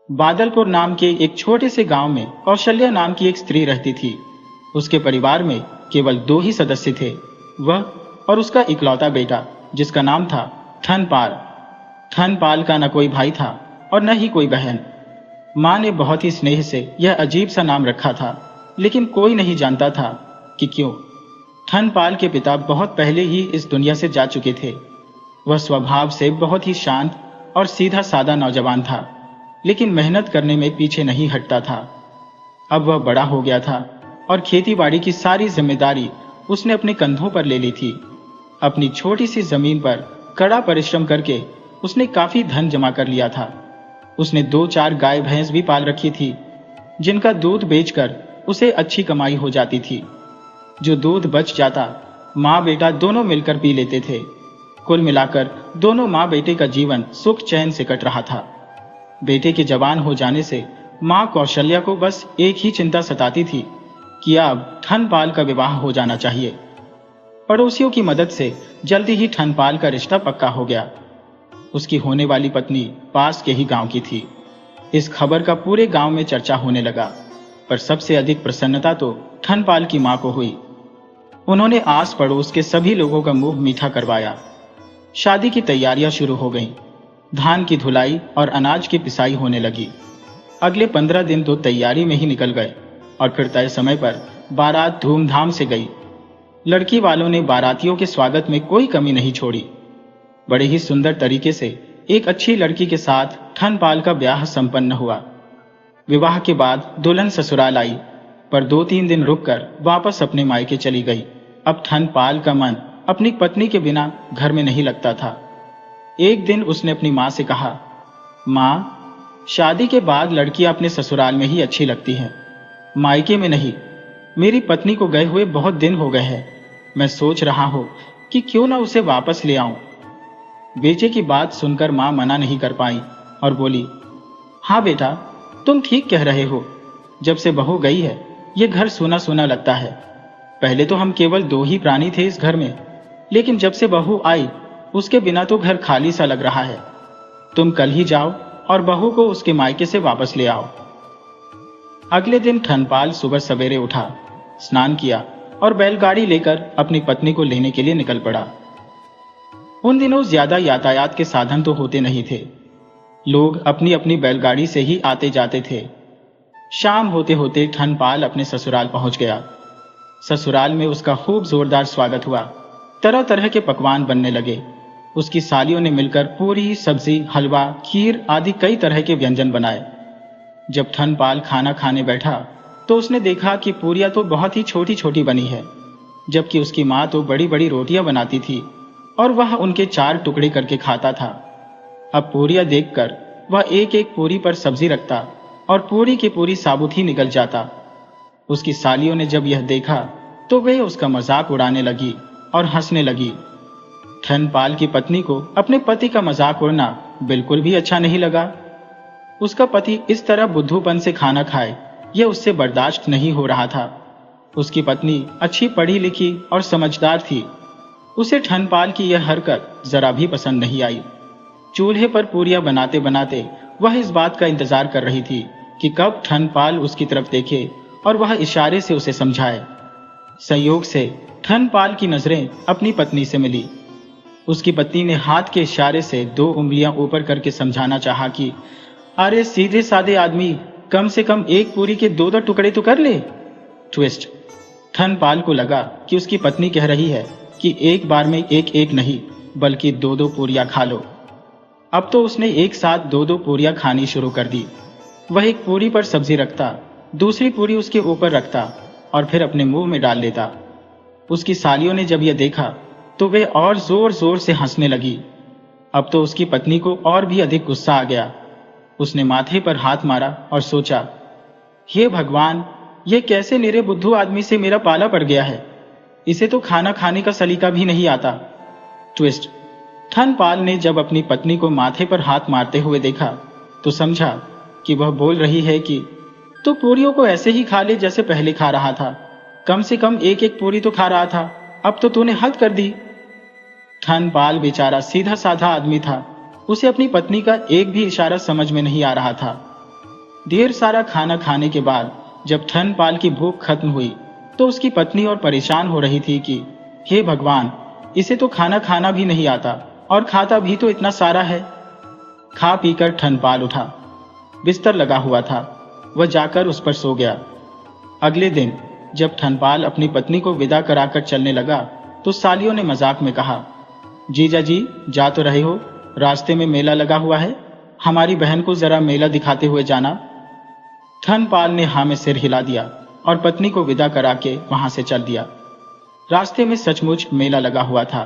बादलपुर नाम के एक छोटे से गांव में कौशल्या नाम की एक स्त्री रहती थी। उसके परिवार में केवल 2 ही सदस्य थे, वह और उसका इकलौता बेटा, जिसका नाम था ठनपाल। ठनपाल का न कोई भाई था और न ही कोई बहन। माँ ने बहुत ही स्नेह से यह अजीब सा नाम रखा था, लेकिन कोई नहीं जानता था कि क्यों। ठनपाल के पिता बहुत पहले ही इस दुनिया से जा चुके थे। वह स्वभाव से बहुत ही शांत और सीधा साधा नौजवान था, लेकिन मेहनत करने में पीछे नहीं हटता था। अब वह बड़ा हो गया था और खेतीबाड़ी की सारी जिम्मेदारी उसने अपने कंधों पर ले ली थी। अपनी छोटी सी जमीन पर कड़ा परिश्रम करके उसने काफी धन जमा कर लिया था। उसने 2-4 गाय भैंस भी पाल रखी थी, जिनका दूध बेचकर उसे अच्छी कमाई हो जाती थी। जो दूध बच जाता माँ बेटा दोनों मिलकर पी लेते थे। कुल मिलाकर दोनों माँ बेटे का जीवन सुख चैन से कट रहा था। बेटे के जवान हो जाने से माँ कौशल्या को बस एक ही चिंता सताती थी कि अब ठनपाल का विवाह हो जाना चाहिए। पड़ोसियों की मदद से जल्दी ही ठनपाल का रिश्ता पक्का हो गया। उसकी होने वाली पत्नी पास के ही गांव की थी। इस खबर का पूरे गांव में चर्चा होने लगा, पर सबसे अधिक प्रसन्नता तो ठनपाल की मां को हुई। उन्होंने आस पड़ोस के सभी लोगों का मुंह मीठा करवाया। शादी की तैयारियां शुरू हो गईं। धान की धुलाई और अनाज की पिसाई होने लगी। अगले 15 दिन तो तैयारी में ही निकल गए और फिर तय समय पर बारात धूमधाम से गई। लड़की वालों ने बारातियों के स्वागत में कोई कमी नहीं छोड़ी। बड़े ही सुंदर तरीके से एक अच्छी लड़की के साथ ठनपाल का ब्याह संपन्न हुआ। विवाह के बाद दुल्हन ससुराल आई, पर 2-3 दिन रुककर वापस अपने मायके चली गई। अब ठनपाल का मन अपनी पत्नी के बिना घर में नहीं लगता था। एक दिन उसने अपनी माँ से कहा, माँ, शादी के बाद लड़कियां अपने ससुराल में ही अच्छी लगती हैं, मायके में नहीं। मेरी पत्नी को गए हुए बहुत दिन हो गए हैं। मैं सोच रहा हूं कि क्यों ना उसे वापस ले आऊं। बेटे की बात सुनकर माँ मना नहीं कर पाई और बोली, हाँ बेटा, तुम ठीक कह रहे हो। जब से बहू गई है ये घर सूना सूना लगता है। पहले तो हम केवल 2 ही प्राणी थे इस घर में, लेकिन जब से बहू आई उसके बिना तो घर खाली सा लग रहा है। तुम कल ही जाओ और बहू को उसके मायके से वापस ले आओ। अगले दिन ठनपाल सुबह सवेरे उठा, स्नान किया और बैलगाड़ी लेकर अपनी पत्नी को लेने के लिए निकल पड़ा। उन दिनों ज्यादा यातायात के साधन तो होते नहीं थे। लोग अपनी अपनी बैलगाड़ी से ही आते जाते थे। शाम होते होते ठनपाल अपने ससुराल पहुंच गया। ससुराल में उसका खूब जोरदार स्वागत हुआ। तरह तरह के पकवान बनने लगे। उसकी सालियों ने मिलकर पूरी, सब्जी, हलवा, खीर आदि कई तरह के व्यंजन बनाए। जब ठनपाल खाना खाने बैठा तो उसने देखा कि पूरियां तो बहुत ही छोटी छोटी बनी है, जबकि उसकी माँ तो बड़ी बड़ी रोटियां बनाती थी और वह उनके 4 टुकड़े करके खाता था। अब पूरियां देखकर वह एक एक पूरी पर सब्जी रखता और पूरी की पूरी साबुत ही निकल जाता। उसकी सालियों ने जब यह देखा तो वे उसका मजाक उड़ाने लगी और हंसने लगी। ठनपाल की पत्नी को अपने पति का मजाक उड़ना बिल्कुल भी अच्छा नहीं लगा। उसका पति इस तरह बुद्धूपन से खाना खाए, यह उससे बर्दाश्त नहीं हो रहा था। उसकी पत्नी अच्छी पढ़ी लिखी और समझदार थी। उसे ठनपाल की यह हरकत जरा भी पसंद नहीं आई। चूल्हे पर पूरियां बनाते बनाते वह इस बात का इंतजार कर रही थी कि कब ठनपाल उसकी तरफ देखे और वह इशारे से उसे समझाए। संयोग से ठनपाल की नजरें अपनी पत्नी से मिली। उसकी पत्नी ने हाथ के इशारे से 2 उंगलियां ऊपर करके समझाना चाहा कि अरे सीधे साधे आदमी, कम से कम एक पूरी के 2-2 टुकड़े तो कर ले। ट्विस्ट, ठनपाल को लगा कि उसकी पत्नी कह रही है कि एक बार में एक एक नहीं, बल्कि 2-2 पूरियां खा लो। अब तो उसने एक साथ 2-2 पूरियां खानी शुरू कर दी। वह एक पूरी पर सब्जी रखता, दूसरी पूरी उसके ऊपर रखता और फिर अपने मुंह में डाल लेता। उसकी सालियों ने जब यह देखा तो वे और जोर जोर से हंसने लगी। अब तो उसकी पत्नी को और भी अधिक गुस्सा आ गया। उसने माथे पर हाथ मारा और सोचा, हे भगवान, ये कैसे निरे बुद्धू आदमी से मेरा पाला पड़ गया है। इसे तो खाना खाने का सलीका भी नहीं आता। ट्विस्ट, ठनपाल ने जब अपनी पत्नी को माथे पर हाथ मारते हुए देखा तो समझा कि वह बोल रही है कि तो पूरियों को ऐसे ही खा ले जैसे पहले खा रहा था। कम से कम एक एक पूरी तो खा रहा था, अब तो तूने हद कर दी। ठनपाल बेचारा सीधा साधा आदमी था। उसे अपनी पत्नी का एक भी इशारा समझ में नहीं आ रहा था। ढेर सारा खाना खाने के बाद जब धनपाल की भूख खत्म हुई तो उसकी पत्नी और परेशान हो रही थी कि हे भगवान, इसे तो खाना खाना भी नहीं आता और खाता भी तो इतना सारा है। खा पीकर धनपाल उठा। बिस्तर लगा हुआ था, वह जाकर उस पर सो गया। अगले दिन जब धनपाल अपनी पत्नी को विदा कराकर चलने लगा तो सालियों ने मजाक में कहा, जीजा जी जा तो रहे हो, रास्ते में मेला लगा हुआ है, हमारी बहन को जरा मेला दिखाते हुए जाना। धनपाल ने हाँ में सिर हिला दिया और पत्नी को विदा करा के वहां से चल दिया। रास्ते में सचमुच मेला लगा हुआ था।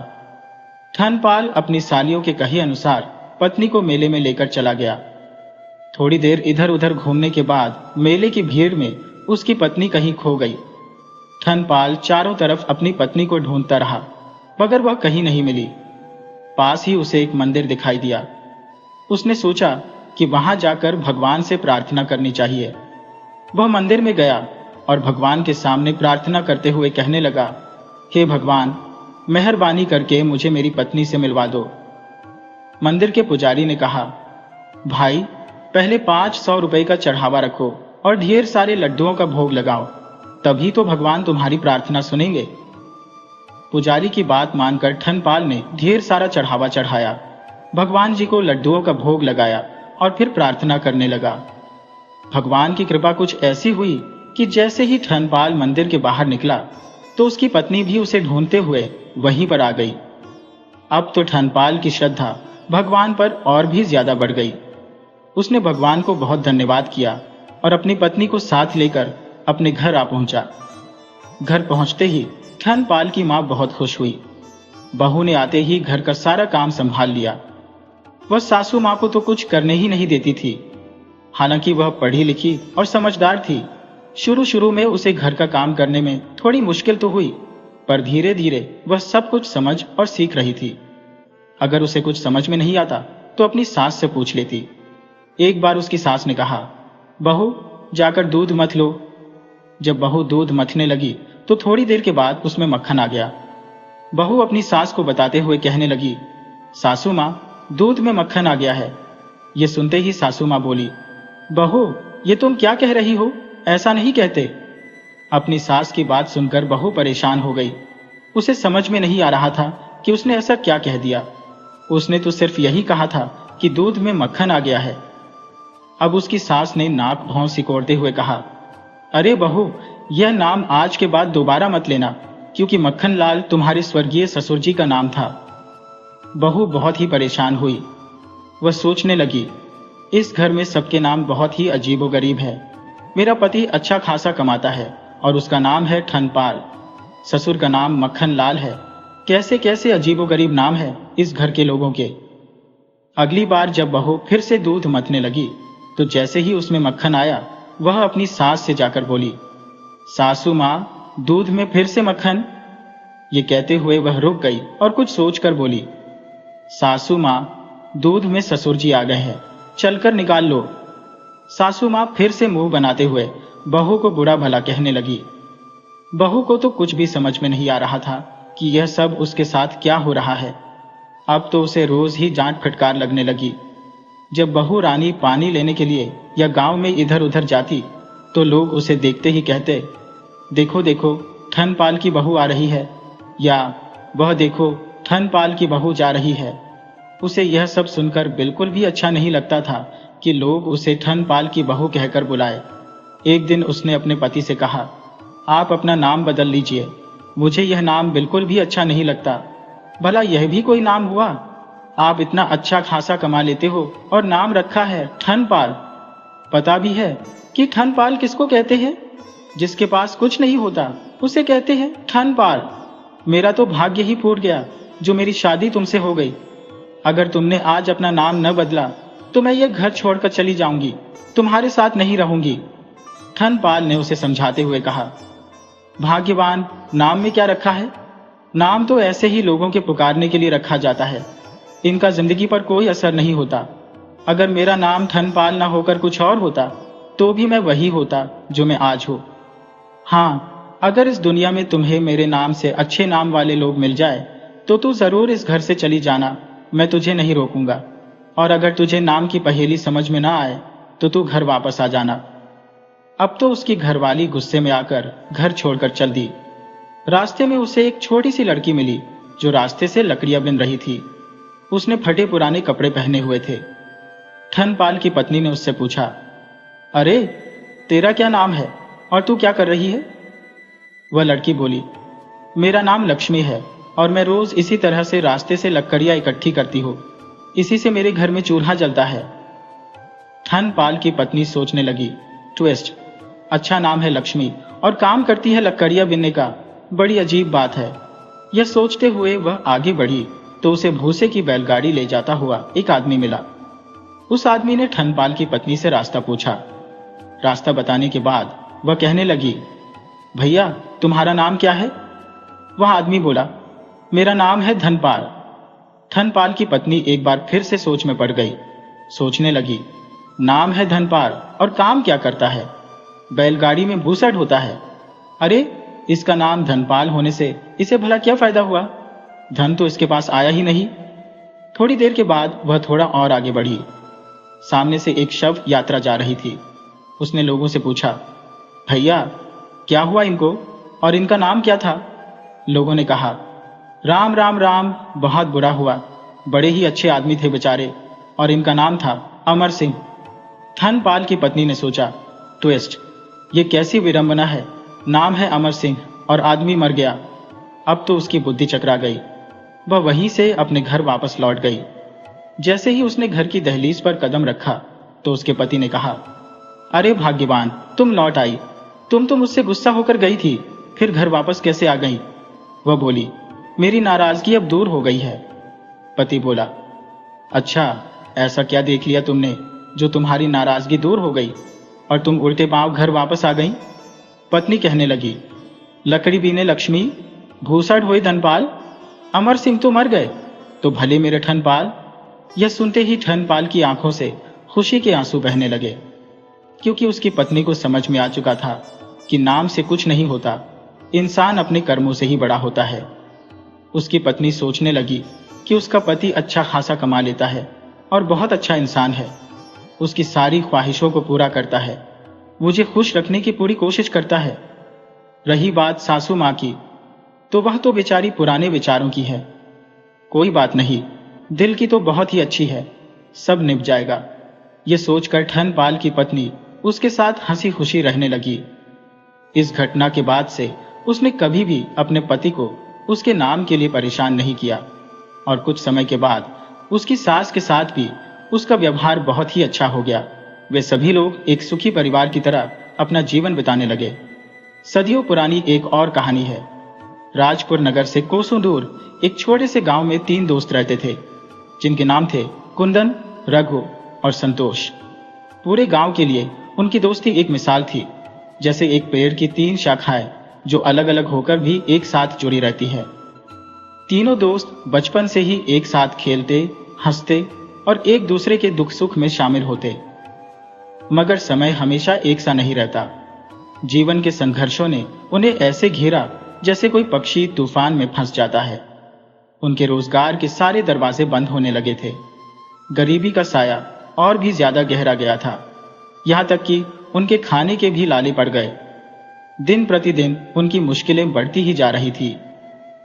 धनपाल अपनी सालियों के कहे अनुसार पत्नी को मेले में लेकर चला गया। थोड़ी देर इधर उधर घूमने के बाद मेले की भीड़ में उसकी पत्नी कहीं खो गई। धनपाल चारों तरफ अपनी पत्नी को ढूंढता रहा मगर वह कहीं नहीं मिली। पास ही उसे एक मंदिर दिखाई दिया। उसने सोचा कि वहां जाकर भगवान से प्रार्थना करनी चाहिए। वह मंदिर में गया और भगवान के सामने प्रार्थना करते हुए कहने लगा, हे भगवान, मेहरबानी करके मुझे मेरी पत्नी से मिलवा दो। मंदिर के पुजारी ने कहा, भाई पहले 500 रुपए का चढ़ावा रखो और ढेर सारे लड्डुओं का भोग लगाओ, तभी तो भगवान तुम्हारी प्रार्थना सुनेंगे। पुजारी की बात मानकर धनपाल ने ढेर सारा चढ़ावा चढ़ाया, भगवान जी को लड्डुओं का भोग लगाया और फिर प्रार्थना करने लगा। भगवान की कृपा कुछ ऐसी हुई कि जैसे ही धनपाल मंदिर के बाहर निकला तो उसकी पत्नी भी उसे ढूंढते हुए वहीं पर आ गई। अब तो धनपाल की श्रद्धा भगवान पर और भी ज्यादा बढ़ गई। उसने भगवान को बहुत धन्यवाद किया और अपनी पत्नी को साथ लेकर अपने घर आ पहुंचा। घर पहुंचते ही धनपाल की मां बहुत खुश हुई। बहू ने आते ही घर का सारा काम संभाल लिया। वह सासू मां को तो कुछ करने ही नहीं देती थी। हालांकि वह पढ़ी लिखी और समझदार थी। शुरू शुरू में उसे घर का काम करने में थोड़ी मुश्किल तो हुई, पर धीरे धीरे वह सब कुछ समझ और सीख रही थी। अगर उसे कुछ समझ में नहीं आता तो अपनी सास से पूछ लेती। एक बार उसकी सास ने कहा, बहू जाकर दूध मथ लो। जब बहू दूध मथने लगी तो थोड़ी देर के बाद उसमें मक्खन आ गया। बहू अपनी सास को बताते हुए कहने लगी, सासू मां, दूध में मक्खन आ गया है। ये सुनते ही सासू मां बोली, बहू ये तुम क्या कह रही हो, ऐसा नहीं कहते। अपनी सास की बात सुनकर बहू परेशान हो गई। उसे समझ में नहीं आ रहा था कि उसने ऐसा क्या कह दिया। उसने तो सिर्फ यही कहा था कि दूध में मक्खन आ गया है। अब उसकी सास ने नाक भौं सिकोड़ते हुए कहा, अरे बहू, यह नाम आज के बाद दोबारा मत लेना, क्योंकि मक्खन लाल तुम्हारे स्वर्गीय ससुर जी का नाम था। बहू बहुत ही परेशान हुई। वह सोचने लगी, इस घर में सबके नाम बहुत ही अजीबोगरीब है। मेरा पति अच्छा खासा कमाता है और उसका नाम है धनपाल। ससुर का नाम मक्खन लाल है। कैसे कैसे अजीबोगरीब नाम है इस घर के लोगों के। अगली बार जब बहू फिर से दूध मथने लगी तो जैसे ही उसमें मक्खन आया, वह अपनी सास से जाकर बोली, सासू मां, दूध में फिर से मक्खन। ये कहते हुए वह रुक गई और कुछ सोचकर बोली, सासू मां, दूध में ससुर जी आ गए हैं, चलकर निकाल लो। सासू मां फिर से मुंह बनाते हुए बहू को बुरा भला कहने लगी। बहू को तो कुछ भी समझ में नहीं आ रहा था कि यह सब उसके साथ क्या हो रहा है। अब तो उसे रोज ही डांट फटकार लगने लगी। जब बहू रानी पानी लेने के लिए या गांव में इधर उधर जाती तो लोग उसे देखते ही कहते, देखो देखो धनपाल की बहू आ रही है, या वह देखो धनपाल की बहू जा रही है। उसे यह सब सुनकर बिल्कुल भी अच्छा नहीं लगता था कि लोग उसे धनपाल की बहू कहकर बुलाए। एक दिन उसने अपने पति से कहा, आप अपना नाम बदल लीजिए, मुझे यह नाम बिल्कुल भी अच्छा नहीं लगता। भला यह भी कोई नाम हुआ? आप इतना अच्छा खासा कमा लेते हो और नाम रखा है धनपाल। पता भी है कि धनपाल किसको कहते हैं? जिसके पास कुछ नहीं होता उसे कहते हैं धनपाल। मेरा तो भाग्य ही फूट गया जो मेरी शादी तुमसे हो गई। अगर तुमने आज अपना नाम न बदला तो मैं ये घर छोड़कर चली जाऊंगी, तुम्हारे साथ नहीं रहूंगी। धनपाल ने उसे समझाते हुए कहा, भाग्यवान, नाम में क्या रखा है? नाम तो ऐसे ही लोगों के पुकारने के लिए रखा जाता है, इनका जिंदगी पर कोई असर नहीं होता। अगर मेरा नाम धनपाल ना होकर कुछ और होता तो भी मैं वही होता जो मैं आज हूं। हाँ, अगर इस दुनिया में तुम्हें मेरे नाम से अच्छे नाम वाले लोग मिल जाए तो तू जरूर इस घर से चली जाना, मैं तुझे नहीं रोकूंगा। और अगर तुझे नाम की पहेली समझ में ना आए तो तू घर वापस आ जाना। अब तो उसकी घरवाली गुस्से में आकर घर छोड़कर चल दी। रास्ते में उसे एक छोटी सी लड़की मिली जो रास्ते से लकड़ियां बिन रही थी। उसने फटे पुराने कपड़े पहने हुए थे। ठनपाल की पत्नी ने उससे पूछा, अरे तेरा क्या नाम है और तू क्या कर रही है? वह लड़की बोली, मेरा नाम लक्ष्मी है और मैं रोज इसी तरह से रास्ते से लकड़ियां इकट्ठी करती हूँ। इसी से मेरे घर में चूल्हा जलता है। ठनपाल की पत्नी सोचने लगी, ट्विस्ट, अच्छा नाम है लक्ष्मी और काम करती है लकड़ियां बिनने का, बड़ी अजीब बात है। यह सोचते हुए वह आगे बढ़ी तो उसे भूसे की बैलगाड़ी ले जाता हुआ एक आदमी मिला। उस आदमी ने ठनपाल की पत्नी से रास्ता पूछा। रास्ता बताने के बाद वह कहने लगी, भैया तुम्हारा नाम क्या है? वह आदमी बोला, मेरा नाम है धनपाल। धनपाल की पत्नी एक बार फिर से सोच में पड़ गई। सोचने लगी, नाम है धनपाल और काम क्या करता है? बैलगाड़ी में भूसा ढोता है। अरे इसका नाम धनपाल होने से इसे भला क्या फायदा हुआ? धन तो इसके पास आया ही नहीं। थोड़ी देर के बाद वह थोड़ा और आगे बढ़ी। सामने से एक शव यात्रा जा रही थी। उसने लोगों से पूछा, भैया क्या हुआ इनको और इनका नाम क्या था? लोगों ने कहा, राम राम राम, बहुत बुरा हुआ, बड़े ही अच्छे आदमी थे बेचारे और इनका नाम था अमर सिंह। धनपाल की पत्नी ने सोचा, ट्विस्ट, ये कैसी विडंबना है, नाम है अमर सिंह और आदमी मर गया। अब तो उसकी बुद्धि चकरा गई। वह वहीं से अपने घर वापस लौट गई। जैसे ही उसने घर की दहलीज पर कदम रखा तो उसके पति ने कहा, अरे भाग्यवान, तुम लौट आई। तुम तो मुझसे गुस्सा होकर गई थी, फिर घर वापस कैसे आ गई? वह बोली, मेरी नाराजगी अब दूर हो गई है। पति बोला, अच्छा ऐसा क्या देख लिया तुमने जो तुम्हारी नाराजगी दूर हो गई और तुम उल्टे पांव घर वापस आ गई? पत्नी कहने लगी, लकड़ी बीने लक्ष्मी, भूसा ढोए धनपाल, अमर सिंह तो मर गए, तो भले मेरे ठनपाल। यह सुनते ही ठनपाल की आंखों से खुशी के आंसू बहने लगे, क्योंकि उसकी पत्नी को समझ में आ चुका था कि नाम से कुछ नहीं होता, इंसान अपने कर्मों से ही बड़ा होता है। उसकी पत्नी सोचने लगी कि उसका पति अच्छा खासा कमा लेता है और बहुत अच्छा इंसान है, उसकी सारी ख्वाहिशों को पूरा करता है, मुझे खुश रखने की पूरी कोशिश करता है। रही बात सासू माँ की, तो वह तो बेचारी पुराने विचारों की है। कोई बात नहीं, दिल की तो बहुत ही अच्छी है, सब निभ जाएगा। ये सोचकर ठनपाल की पत्नी उसके साथ हंसी खुशी रहने लगी। इस घटना के बाद से उसने कभी भी अपने पति को उसके नाम के लिए परेशान नहीं किया और कुछ समय के बाद उसकी सास के साथ भी उसका व्यवहार बहुत ही अच्छा हो गया। वे सभी लोग एक सुखी परिवार की तरह अपना जीवन बिताने लगे। सदियों पुरानी एक और कहानी है। राजपुर नगर से कोसों दूर एक छोटे से गांव में 3 दोस्त रहते थे, जिनके नाम थे कुंदन, रघु और संतोष। पूरे गांव के लिए उनकी दोस्ती एक मिसाल थी, जैसे एक पेड़ की 3 शाखाएं जो अलग अलग होकर भी एक साथ जुड़ी रहती है। तीनों दोस्त बचपन से ही एक साथ खेलते, हंसते और एक दूसरे के दुख सुख में शामिल होते। मगर समय हमेशा एक सा नहीं रहता। जीवन के संघर्षों ने उन्हें ऐसे घेरा जैसे कोई पक्षी तूफान में फंस जाता है। उनके रोजगार के सारे दरवाजे बंद होने लगे थे। गरीबी का साया और भी ज्यादा गहरा गया था, यहां तक कि उनके खाने के भी लाले पड़ गए। दिन प्रतिदिन उनकी मुश्किलें बढ़ती ही जा रही थी।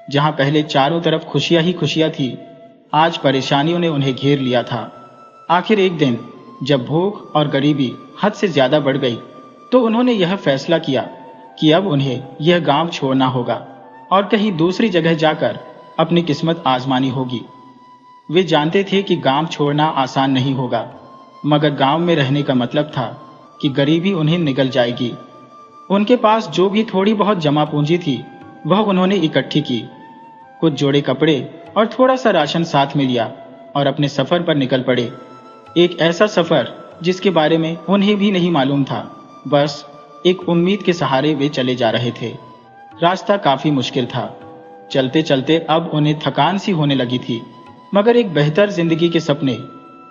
जहां पहले चारों तरफ खुशियां ही खुशियां थी, आज परेशानियों ने उन्हें घेर लिया था। आखिर एक दिन जब भूख और गरीबी हद से ज्यादा बढ़ गई, तो उन्होंने यह फैसला किया कि अब उन्हें यह गांव छोड़ना होगा और कहीं दूसरी जगह जाकर अपनी किस्मत आजमानी होगी। वे जानते थे कि गांव छोड़ना आसान नहीं होगा, मगर गांव में रहने का मतलब था कि गरीबी उन्हें निगल जाएगी। उनके पास जो भी थोड़ी बहुत जमा पूंजी थी, वह उन्होंने इकट्ठी की। कुछ जोड़े कपड़े और थोड़ा सा राशन साथ में लिया और अपने सफर पर निकल पड़े। एक ऐसा सफर जिसके बारे में उन्हें भी नहीं मालूम था, बस एक उम्मीद के सहारे वे चले जा रहे थे। रास्ता काफी मुश्किल था। चलते चलते अब उन्हें थकान सी होने लगी थी, मगर एक बेहतर जिंदगी के सपने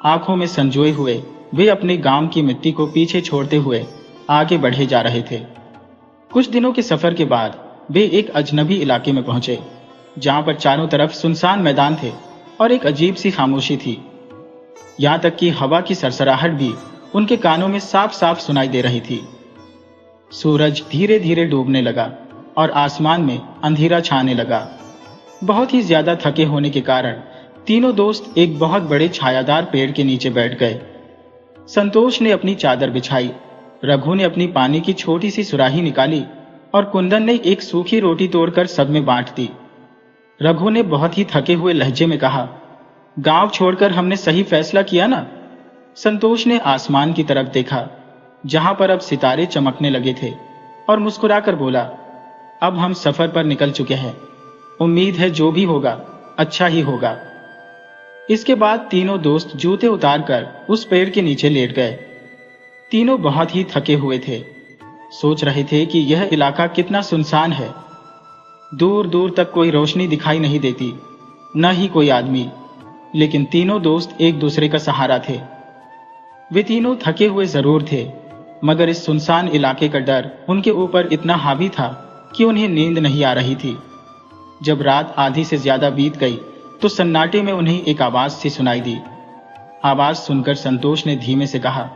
आंखों में संजोए हुए वे अपने गांव की मिट्टी को पीछे छोड़ते हुए आगे बढ़े जा रहे थे। कुछ दिनों के सफर के बाद वे एक अजनबी इलाके में पहुंचे, जहां पर चारों तरफ सुनसान मैदान थे और एक अजीब सी खामोशी थी। यहां तक कि हवा की सरसराहट भी उनके कानों में साफ साफ सुनाई दे रही थी। सूरज धीरे धीरे डूबने लगा और आसमान में अंधेरा छाने लगा। बहुत ही ज्यादा थके होने के कारण तीनों दोस्त एक बहुत बड़े छायादार पेड़ के नीचे बैठ गए। संतोष ने अपनी चादर बिछाई, रघु ने अपनी पानी की छोटी सी सुराही निकाली और कुंदन ने एक सूखी रोटी तोड़कर सब में बांट दी। रघु ने बहुत ही थके हुए लहजे में कहा, गांव छोड़कर हमने सही फैसला किया ना? संतोष ने आसमान की तरफ देखा, जहां पर अब सितारे चमकने लगे थे, और मुस्कुराकर बोला, अब हम सफर पर निकल चुके हैं। उम्मीद है जो भी होगा अच्छा ही होगा। इसके बाद तीनों दोस्त जूते उतारकर उस पेड़ के नीचे लेट गए। तीनों बहुत ही थके हुए थे। सोच रहे थे कि यह इलाका कितना सुनसान है। दूर दूर तक कोई रोशनी दिखाई नहीं देती, न ही कोई आदमी। लेकिन तीनों दोस्त एक दूसरे का सहारा थे। वे तीनों थके हुए जरूर थे, मगर इस सुनसान इलाके का डर उनके ऊपर इतना हावी था कि उन्हें नींद नहीं आ रही थी। जब रात आधी से ज्यादा बीत गई तो सन्नाटे में उन्हें एक आवाज सी सुनाई दी। आवाज सुनकर संतोष ने धीमे से कहा,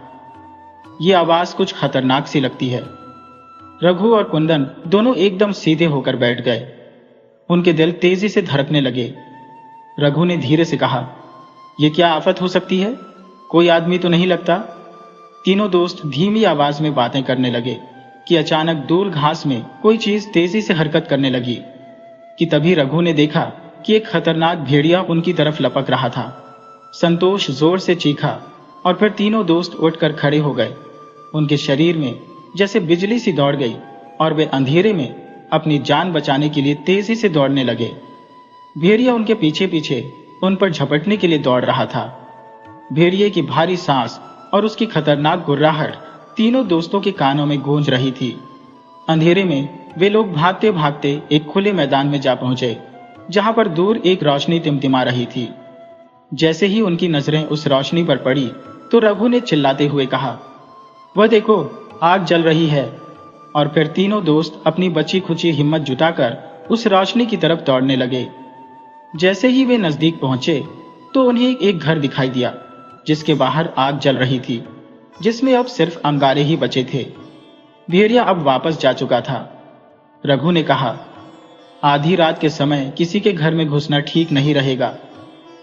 यह आवाज कुछ खतरनाक सी लगती है। रघु और कुंदन दोनों एकदम सीधे होकर बैठ गए। उनके दिल तेजी से धड़कने लगे। रघु ने धीरे से कहा, यह क्या आफत हो सकती है? कोई आदमी तो नहीं लगता? तीनों दोस्त धीमी आवाज में बातें करने लगे कि अचानक दूर घास में कोई चीज तेजी से हरकत करने लगी कि तभी रघु ने देखा कि एक खतरनाक भेड़िया उनकी तरफ लपक रहा था। संतोष जोर से चीखा और फिर तीनों दोस्त उठकर खड़े हो गए। उनके शरीर में जैसे बिजली सी दौड़ गई और वे अंधेरे में अपनी जान बचाने के लिए तेजी से दौड़ने लगे। भेड़िया उनके पीछे पीछे उन पर झपटने के लिए दौड़ रहा था। भेड़िए की भारी सांस और उसकी खतरनाक गुर्राहट तीनों दोस्तों के कानों में गूंज रही थी। अंधेरे में वे लोग भागते भागते एक खुले मैदान में जा पहुंचे, जहां पर दूर एक रोशनी टिमटिमा रही थी। जैसे ही उनकी नजरें उस रोशनी पर पड़ी तो रघु ने चिल्लाते हुए कहा, वह देखो, आग जल रही है। और फिर तीनों दोस्त अपनी बची खुची हिम्मत जुटाकर उस रोशनी की तरफ दौड़ने लगे। जैसे ही वे नजदीक पहुंचे तो उन्हें एक घर दिखाई दिया, जिसके बाहर आग जल रही थी, जिसमें अब सिर्फ अंगारे ही बचे थे। भेड़िया अब वापस जा चुका था। रघु ने कहा, आधी रात के समय किसी के घर में घुसना ठीक नहीं रहेगा,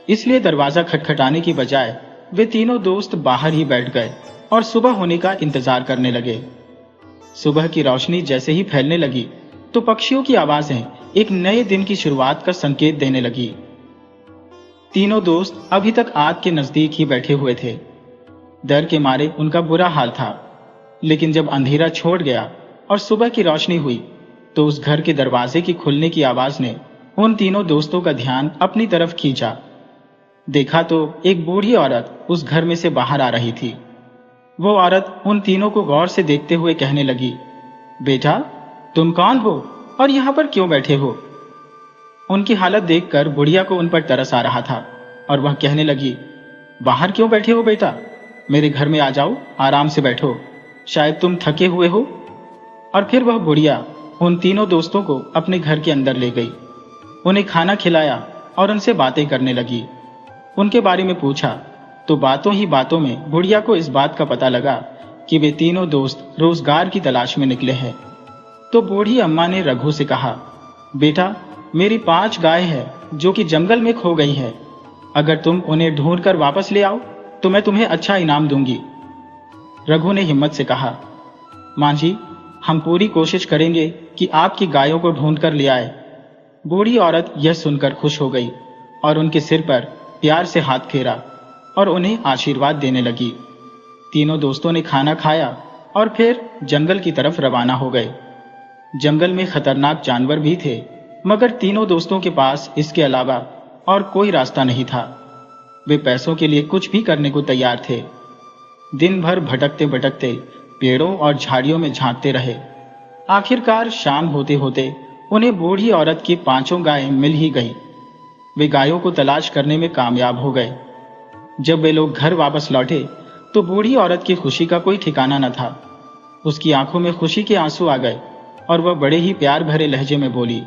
इसलिए दरवाजा खटखटाने की बजाय वे तीनों दोस्त बाहर ही बैठ गए और सुबह होने का इंतजार करने लगे। सुबह की रोशनी जैसे ही फैलने लगी तो पक्षियों की आवाजें एक नए दिन की शुरुआत का संकेत देने लगी। तीनों दोस्त अभी तक आग के नजदीक ही बैठे हुए थे। डर के मारे उनका बुरा हाल था। लेकिन जब अंधेरा छोड़ गया और सुबह की रोशनी हुई तो उस घर के दरवाजे की खुलने की आवाज ने उन तीनों दोस्तों का ध्यान अपनी तरफ खींचा। देखा तो एक बूढ़ी औरत उस घर में से बाहर आ रही थी। वो औरत उन तीनों को गौर से देखते हुए कहने लगी, बेटा, तुम कौन हो और यहाँ पर क्यों बैठे हो? उनकी हालत देखकर बुढ़िया को उन पर तरस आ रहा था और वह कहने लगी, बाहर क्यों बैठे हो बेटा? मेरे घर में आ जाओ, आराम से बैठो, शायद तुम थके हुए हो। और फिर वह बुढ़िया उन तीनों दोस्तों को अपने घर के अंदर ले गई, उन्हें खाना खिलाया और उनसे बातें करने लगी। उनके बारे में पूछा तो बातों ही बातों में बुढ़िया को इस बात का पता लगा कि वे तीनों दोस्त रोजगार की तलाश में निकले हैं। तो बूढ़ी अम्मा ने रघु से कहा, बेटा, मेरी 5 गाय हैं जो कि जंगल में खो गई हैं। अगर तुम उन्हें ढूंढकर वापस ले आओ तो मैं तुम्हें अच्छा इनाम दूंगी। रघु ने हिम्मत से कहा, मां जी, हम पूरी कोशिश करेंगे कि आपकी गायों को ढूंढकर ले आए। बूढ़ी औरत यह सुनकर खुश हो गई और उनके सिर पर प्यार से हाथ फेरा और उन्हें आशीर्वाद देने लगी। तीनों दोस्तों ने खाना खाया और फिर जंगल की तरफ रवाना हो गए। जंगल में खतरनाक जानवर भी थे, मगर तीनों दोस्तों के पास इसके अलावा और कोई रास्ता नहीं था। वे पैसों के लिए कुछ भी करने को तैयार थे। दिन भर भटकते भटकते पेड़ों और झाड़ियों में झांकते रहे। आखिरकार शाम होते होते उन्हें बूढ़ी औरत की 5 गायें मिल ही गईं। वे गायों को तलाश करने में कामयाब हो गए। जब वे लोग घर वापस लौटे तो बूढ़ी औरत की खुशी का कोई ठिकाना न था। उसकी आंखों में खुशी के आंसू आ गए और वह बड़े ही प्यार भरे लहजे में बोली,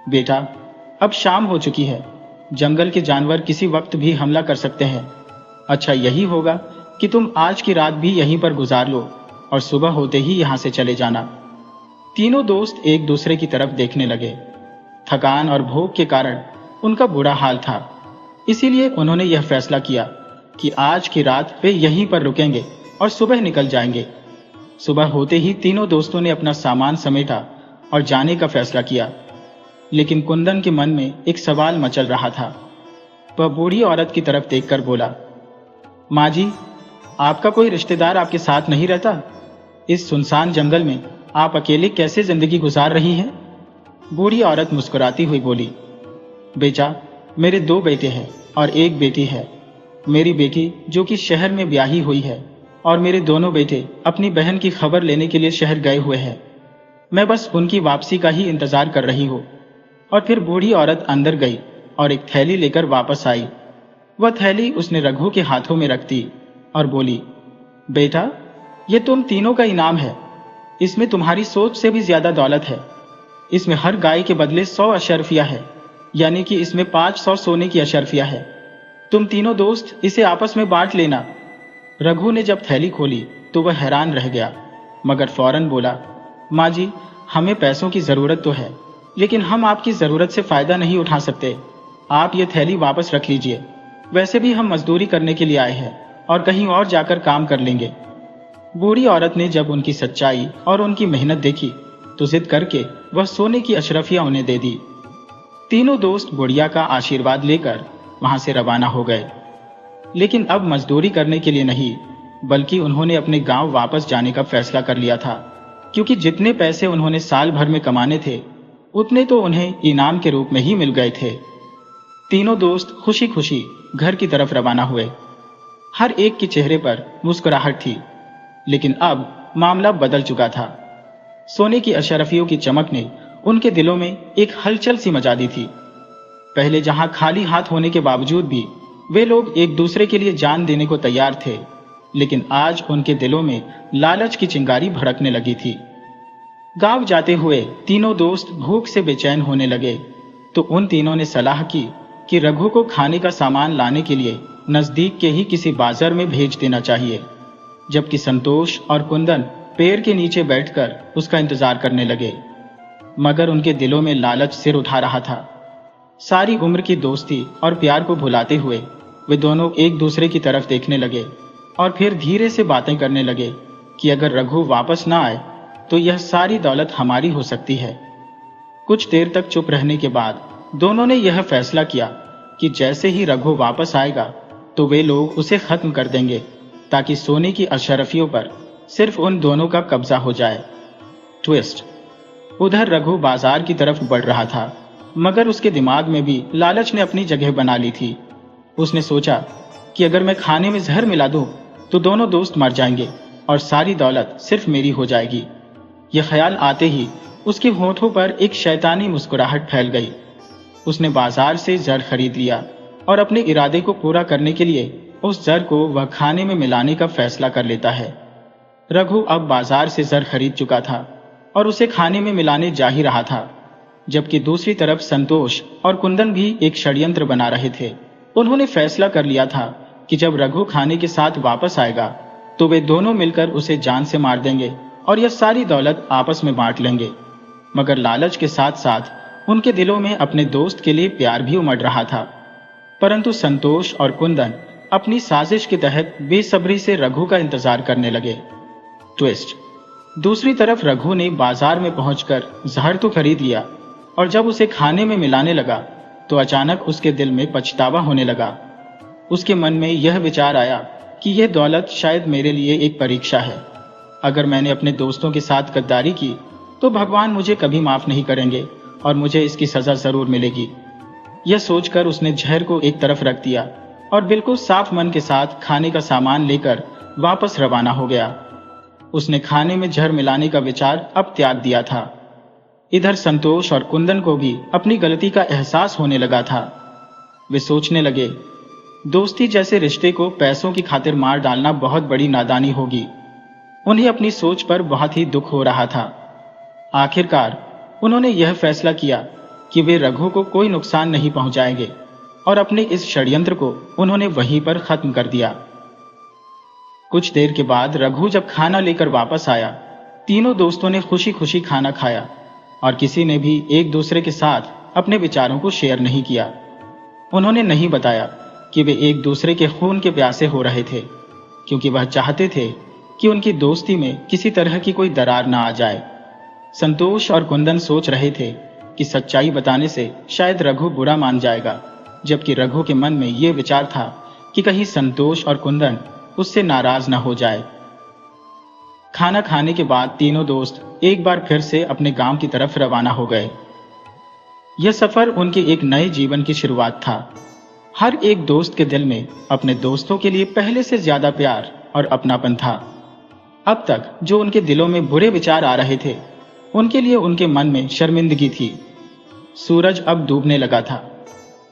बेटा, अब शाम हो चुकी है। जंगल के जानवर किसी वक्त भी हमला कर सकते हैं। अच्छा यही होगा कि तुम आज की रात भी यहीं पर गुजार लो और सुबह होते ही यहां से चले जाना। तीनों दोस्त एक दूसरे की तरफ देखने लगे। थकान और भूख के कारण उनका बुरा हाल था, इसीलिए उन्होंने यह फैसला किया कि आज की रात वे यहीं पर रुकेंगे और सुबह निकल जाएंगे। सुबह होते ही तीनों दोस्तों ने अपना सामान समेटा और जाने का फैसला किया। लेकिन कुंदन के मन में एक सवाल मचल रहा था। वह बूढ़ी औरत की तरफ देखकर बोला, माँ जी, आपका कोई रिश्तेदार आपके साथ नहीं रहता? इस सुनसान जंगल में आप अकेले कैसे जिंदगी गुजार रही हैं? बूढ़ी औरत मुस्कुराती हुई बोली, बेटा, मेरे 2 बेटे हैं और 1 बेटी है। मेरी बेटी जो कि शहर में ब्याही हुई है और मेरे दोनों बेटे अपनी बहन की खबर लेने के लिए शहर गए हुए हैं। मैं बस उनकी वापसी का ही इंतजार कर रही हूँ। और फिर बूढ़ी औरत अंदर गई और एक थैली लेकर वापस आई। वह थैली उसने रघु के हाथों में रख दी और बोली, बेटा, ये तुम तीनों का इनाम है। इसमें तुम्हारी सोच से भी ज्यादा दौलत है। इसमें हर गाय के बदले 100 अशर्फिया है, यानी कि इसमें 500 सोने की अशर्फिया है। तुम तीनों दोस्त इसे आपस में बांट लेना। रघु ने जब थैली खोली तो वह हैरान रह गया, मगर फौरन बोला, माँ जी, हमें पैसों की जरूरत तो है, लेकिन हम आपकी जरूरत से फायदा नहीं उठा सकते। आप ये थैली वापस रख लीजिए। वैसे भी हम मजदूरी करने के लिए आए हैं और कहीं और जाकर काम कर लेंगे। बूढ़ी औरत ने जब उनकी सच्चाई और उनकी मेहनत देखी तो जिद करके वह सोने की अशरफियां उन्हें दे दी। तीनों दोस्त बुढ़िया का आशीर्वाद लेकर वहां से रवाना हो गए। लेकिन अब मजदूरी करने के लिए नहीं, बल्कि उन्होंने अपने गांव वापस जाने का फैसला कर लिया था, क्योंकि जितने पैसे उन्होंने साल भर में कमाने थे उतने तो उन्हें इनाम के रूप में ही मिल गए थे। तीनों दोस्त खुशी खुशी घर की तरफ रवाना हुए। हर एक के चेहरे पर मुस्कुराहट थी, लेकिन अब मामला बदल चुका था। सोने की अशरफियों की चमक ने उनके दिलों में एक हलचल सी मचा दी थी। पहले जहां खाली हाथ होने के बावजूद भी वे लोग एक दूसरे के लिए जान देने को तैयार थे, लेकिन आज उनके दिलों में लालच की चिंगारी भड़कने लगी थी। गांव जाते हुए तीनों दोस्त भूख से बेचैन होने लगे, तो उन तीनों ने सलाह की कि रघु को खाने का सामान लाने के लिए नजदीक के ही किसी बाजार में भेज देना चाहिए, जबकि संतोष और कुंदन पेड़ के नीचे बैठकर उसका इंतजार करने लगे। मगर उनके दिलों में लालच सिर उठा रहा था। सारी उम्र की दोस्ती और प्यार को भुलाते हुए वे दोनों एक दूसरे की तरफ देखने लगे और फिर धीरे से बातें करने लगे कि अगर रघु वापस ना आए तो यह सारी दौलत हमारी हो सकती है। कुछ देर तक चुप रहने के बाद दोनों ने यह फैसला किया कि जैसे ही रघु वापस आएगा तो वे लोग उसे खत्म कर देंगे, ताकि सोने की अशरफियों पर सिर्फ उन दोनों का कब्जा हो जाए। ट्विस्ट। उधर रघु बाजार की तरफ बढ़ रहा था, मगर उसके दिमाग में भी लालच ने अपनी जगह बना ली थी। उसने सोचा कि अगर मैं खाने में जहर मिला दूं तो दोनों दोस्त मर जाएंगे और सारी दौलत सिर्फ मेरी हो जाएगी। यह ख्याल आते ही उसके होठों पर एक शैतानी मुस्कुराहट फैल गई। उसने बाजार से जर खरीद लिया और अपने इरादे को पूरा करने के लिए उस जर को वह खाने में मिलाने का फैसला कर लेता है। रघु अब बाजार से जर खरीद चुका था और उसे खाने में मिलाने जा ही रहा था, जबकि दूसरी तरफ संतोष और कुंदन भी एक षड्यंत्र बना रहे थे। उन्होंने फैसला कर लिया था कि जब रघु खाने के साथ वापस आएगा तो वे दोनों मिलकर उसे जान से मार देंगे और यह सारी दौलत आपस में बांट लेंगे। मगर लालच के साथ साथ उनके दिलों में अपने दोस्त के लिए प्यार भी उमड़ रहा था। परंतु संतोष और कुंदन अपनी साजिश के तहत बेसब्री से रघु का इंतजार करने लगे। ट्विस्ट। दूसरी तरफ रघु ने बाजार में पहुंचकर जहर तो खरीद लिया और जब उसे खाने में मिलाने लगा तो अचानक उसके दिल में पछतावा होने लगा। उसके मन में यह विचार आया कि यह दौलत शायद मेरे लिए एक परीक्षा है। अगर मैंने अपने दोस्तों के साथ गद्दारी की तो भगवान मुझे कभी माफ नहीं करेंगे और मुझे इसकी सजा जरूर मिलेगी। यह सोचकर उसने जहर को एक तरफ रख दिया और बिल्कुल साफ मन के साथ खाने का सामान लेकर वापस रवाना हो गया। उसने खाने में जहर मिलाने का विचार अब त्याग दिया था। इधर संतोष और कुंदन को भी अपनी गलती का एहसास होने लगा था। वे सोचने लगे, दोस्ती जैसे रिश्ते को पैसों की खातिर मार डालना बहुत बड़ी नादानी होगी। उन्हें अपनी सोच पर बहुत ही दुख हो रहा था। आखिरकार उन्होंने यह फैसला किया कि वे रघु को कोई नुकसान नहीं पहुंचाएंगे और अपने इस षड्यंत्र को उन्होंने वहीं पर खत्म कर दिया। कुछ देर के बाद रघु जब खाना लेकर वापस आया, तीनों दोस्तों ने खुशी खुशी खाना खाया और किसी ने भी एक दूसरे के साथ अपने विचारों को शेयर नहीं किया। उन्होंने नहीं बताया कि वे एक दूसरे के खून के प्यासे हो रहे थे, क्योंकि वह चाहते थे कि उनकी दोस्ती में किसी तरह की कोई दरार ना आ जाए। संतोष और कुंदन सोच रहे थे कि सच्चाई बताने से शायद रघु बुरा मान जाएगा, जबकि रघु के मन में यह विचार था कि कहीं संतोष और कुंदन उससे नाराज न हो जाए। खाना खाने के बाद तीनों दोस्त एक बार फिर से अपने गांव की तरफ रवाना हो गए। यह सफर उनके एक नए जीवन की शुरुआत था। हर एक दोस्त के दिल में अपने दोस्तों के लिए पहले से ज्यादा प्यार और अपनापन था। अब तक जो उनके दिलों में बुरे विचार आ रहे थे, उनके लिए उनके मन में शर्मिंदगी थी। सूरज अब डूबने लगा था,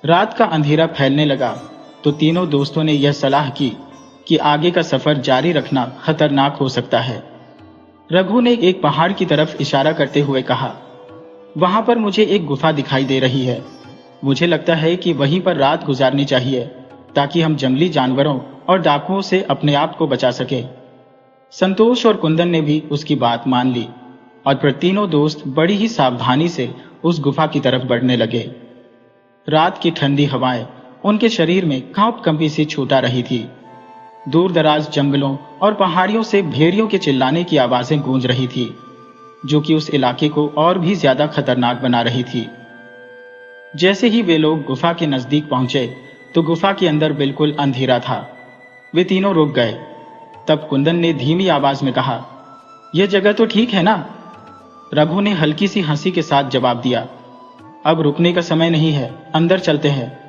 रात का अंधेरा फैलने लगा, तो तीनों दोस्तों ने यह सलाह की कि आगे का सफर जारी रखना खतरनाक हो सकता है। रघु ने एक पहाड़ की तरफ इशारा करते हुए कहा, वहां पर मुझे एक गुफा दिखाई दे रही है। मुझे लगता है कि वहीं पर रात गुजारनी चाहिए, ताकि हम जंगली जानवरों और डाकुओं से अपने आप को बचा सके। संतोष और कुंदन ने भी उसकी बात मान ली और फिर तीनों दोस्त बड़ी ही सावधानी से उस गुफा की तरफ बढ़ने लगे। रात की ठंडी हवाएं उनके शरीर में कांप-कंपी सी छूटा रही थी। दूर दराज जंगलों और पहाड़ियों से भेड़ियों के चिल्लाने की आवाजें गूंज रही थी, जो कि उस इलाके को और भी ज्यादा खतरनाक बना रही थी। जैसे ही वे लोग गुफा के नजदीक पहुंचे, तो गुफा के अंदर बिल्कुल अंधेरा था। वे तीनों रुक गए। तब कुंदन ने धीमी आवाज में कहा, यह जगह तो ठीक है ना? रघु ने हल्की सी हंसी के साथ जवाब दिया, अब रुकने का समय नहीं है, अंदर चलते हैं।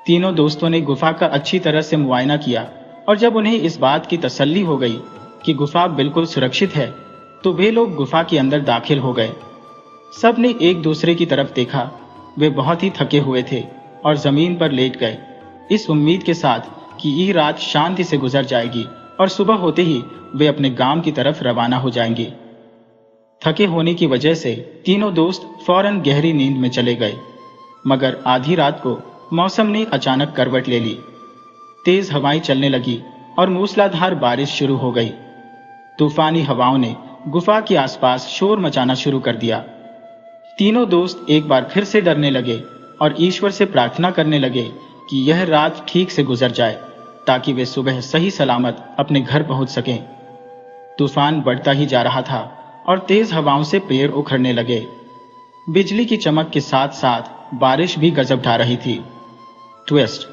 तीनों दोस्तों ने गुफा का अच्छी तरह से मुआयना किया और जब उन्हें इस बात की तसल्ली हो गई कि गुफा बिल्कुल सुरक्षित है, तो वे लोग गुफा के अंदर दाखिल हो गए। सब ने एक दूसरे की तरफ देखा। वे बहुत ही थके हुए थे और जमीन पर लेट गए, इस उम्मीद के साथ कि ये रात शांति से गुजर जाएगी और सुबह होते ही वे अपने गांव की तरफ रवाना हो जाएंगे। थके होने की वजह से तीनों दोस्त फौरन गहरी नींद में चले गए, मगर आधी रात को मौसम ने अचानक करवट ले ली। तेज हवाएं चलने लगी और मूसलाधार बारिश शुरू हो गई। तूफानी हवाओं ने गुफा के आसपास शोर मचाना शुरू कर दिया। तीनों दोस्त एक बार फिर से डरने लगे और ईश्वर से प्रार्थना करने लगे कि यह रात ठीक से गुजर जाए, ताकि वे सुबह सही सलामत अपने घर पहुंच सकें। तूफान बढ़ता ही जा रहा था और तेज हवाओं से पेड़ उखड़ने लगे। बिजली की चमक के साथ साथ बारिश भी गजब ढा रही थी। ट्विस्ट,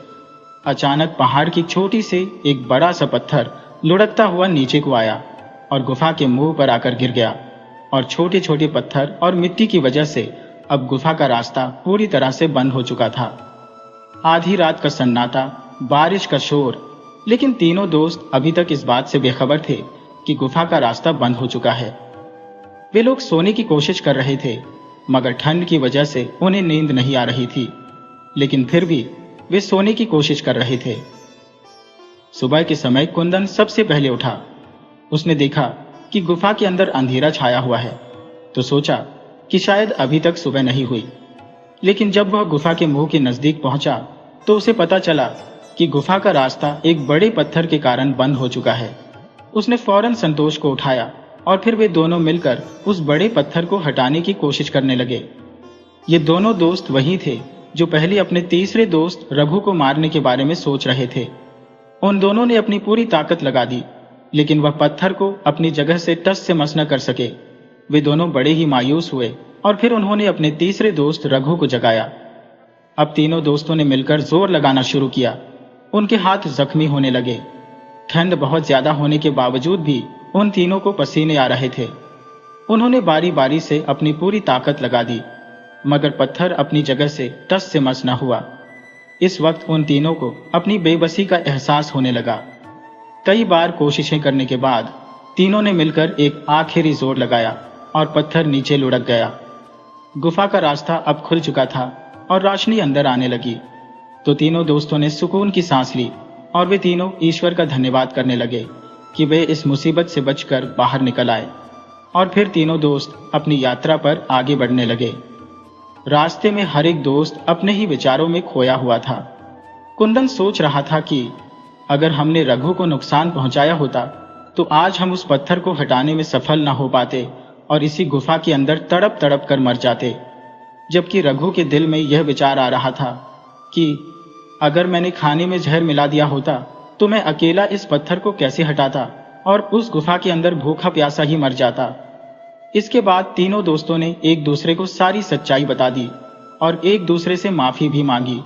अचानक पहाड़ की छोटी से एक बड़ा सा पत्थर लुढ़कता हुआ नीचे को आया और गुफा के मुंह पर आकर गिर गया, और छोटे छोटे पत्थर और मिट्टी की वजह से अब गुफा का रास्ता पूरी तरह से बंद हो चुका था। आधी रात का सन्नाटा, बारिश का शोर, लेकिन तीनों दोस्त अभी तक इस बात से बेखबर थे कि गुफा का रास्ता बंद हो चुका है। वे लोग सोने की कोशिश कर रहे थे, मगर ठंड की वजह से उन्हें नींद नहीं आ रही थी, लेकिन फिर भी वे सोने की कोशिश कर रहे थे। सुबह के समय कुंदन सबसे पहले उठा। उसने देखा कि गुफा के अंदर अंधेरा छाया हुआ है, तो सोचा कि शायद अभी तक सुबह नहीं हुई। लेकिन जब वह गुफा के मुंह के नजदीक पहुंचा, तो उसे पता चला कि गुफा का रास्ता एक बड़े पत्थर के कारण बंद हो चुका है। उसने फौरन संतोष को उठाया और फिर वे दोनों मिलकर उस बड़े पत्थर को हटाने की कोशिश करने लगे। ये दोनों दोस्त वही थे जो पहले अपने तीसरे दोस्त रघु को मारने के बारे में सोच रहे थे। उन दोनों ने अपनी पूरी ताकत लगा दी, लेकिन वह पत्थर को अपनी जगह से टस से मस न कर सके। वे दोनों बड़े ही मायूस हुए और फिर उन्होंने अपने तीसरे दोस्त रघु को जगाया। अब तीनों दोस्तों ने मिलकर जोर लगाना शुरू किया। उनके हाथ जख्मी होने लगे। ठंड बहुत ज्यादा होने के बावजूद भी उन तीनों को पसीने आ रहे थे। उन्होंने बारी बारी से अपनी पूरी ताकत लगा दी, मगर पत्थर अपनी जगह से टस से मस न हुआ। इस वक्त उन तीनों को अपनी बेबसी का एहसास होने लगा। कई बार कोशिशें करने के बाद तीनों ने मिलकर एक आखिरी जोर लगाया और पत्थर नीचे लुढ़क गया। गुफा का रास्ता अब खुल चुका था और रोशनी अंदर आने लगी। तो तीनों दोस्तों ने सुकून की सांस ली और वे तीनों ईश्वर का धन्यवाद करने लगे कि वे इस मुसीबत से बचकर बाहर निकल आए। और फिर तीनों दोस्त अपनी यात्रा पर आगे बढ़ने लगे। रास्ते में हर एक दोस्त अपने ही विचारों में खोया हुआ था। कुंदन सोच रहा था कि अगर हमने रघु को नुकसान पहुंचाया होता तो आज हम उस पत्थर को हटाने में सफल न हो पाते और इसी गुफा के अंदर तड़प तड़प कर मर जाते। जबकि रघु के दिल में यह विचार आ रहा था कि अगर मैंने खाने में जहर मिला दिया होता तो मैं अकेला इस पत्थर को कैसे हटाता और उस गुफा के अंदर भूखा प्यासा ही मर जाता। इसके बाद तीनों दोस्तों ने एक दूसरे को सारी सच्चाई बता दी और एक दूसरे से माफी भी मांगी।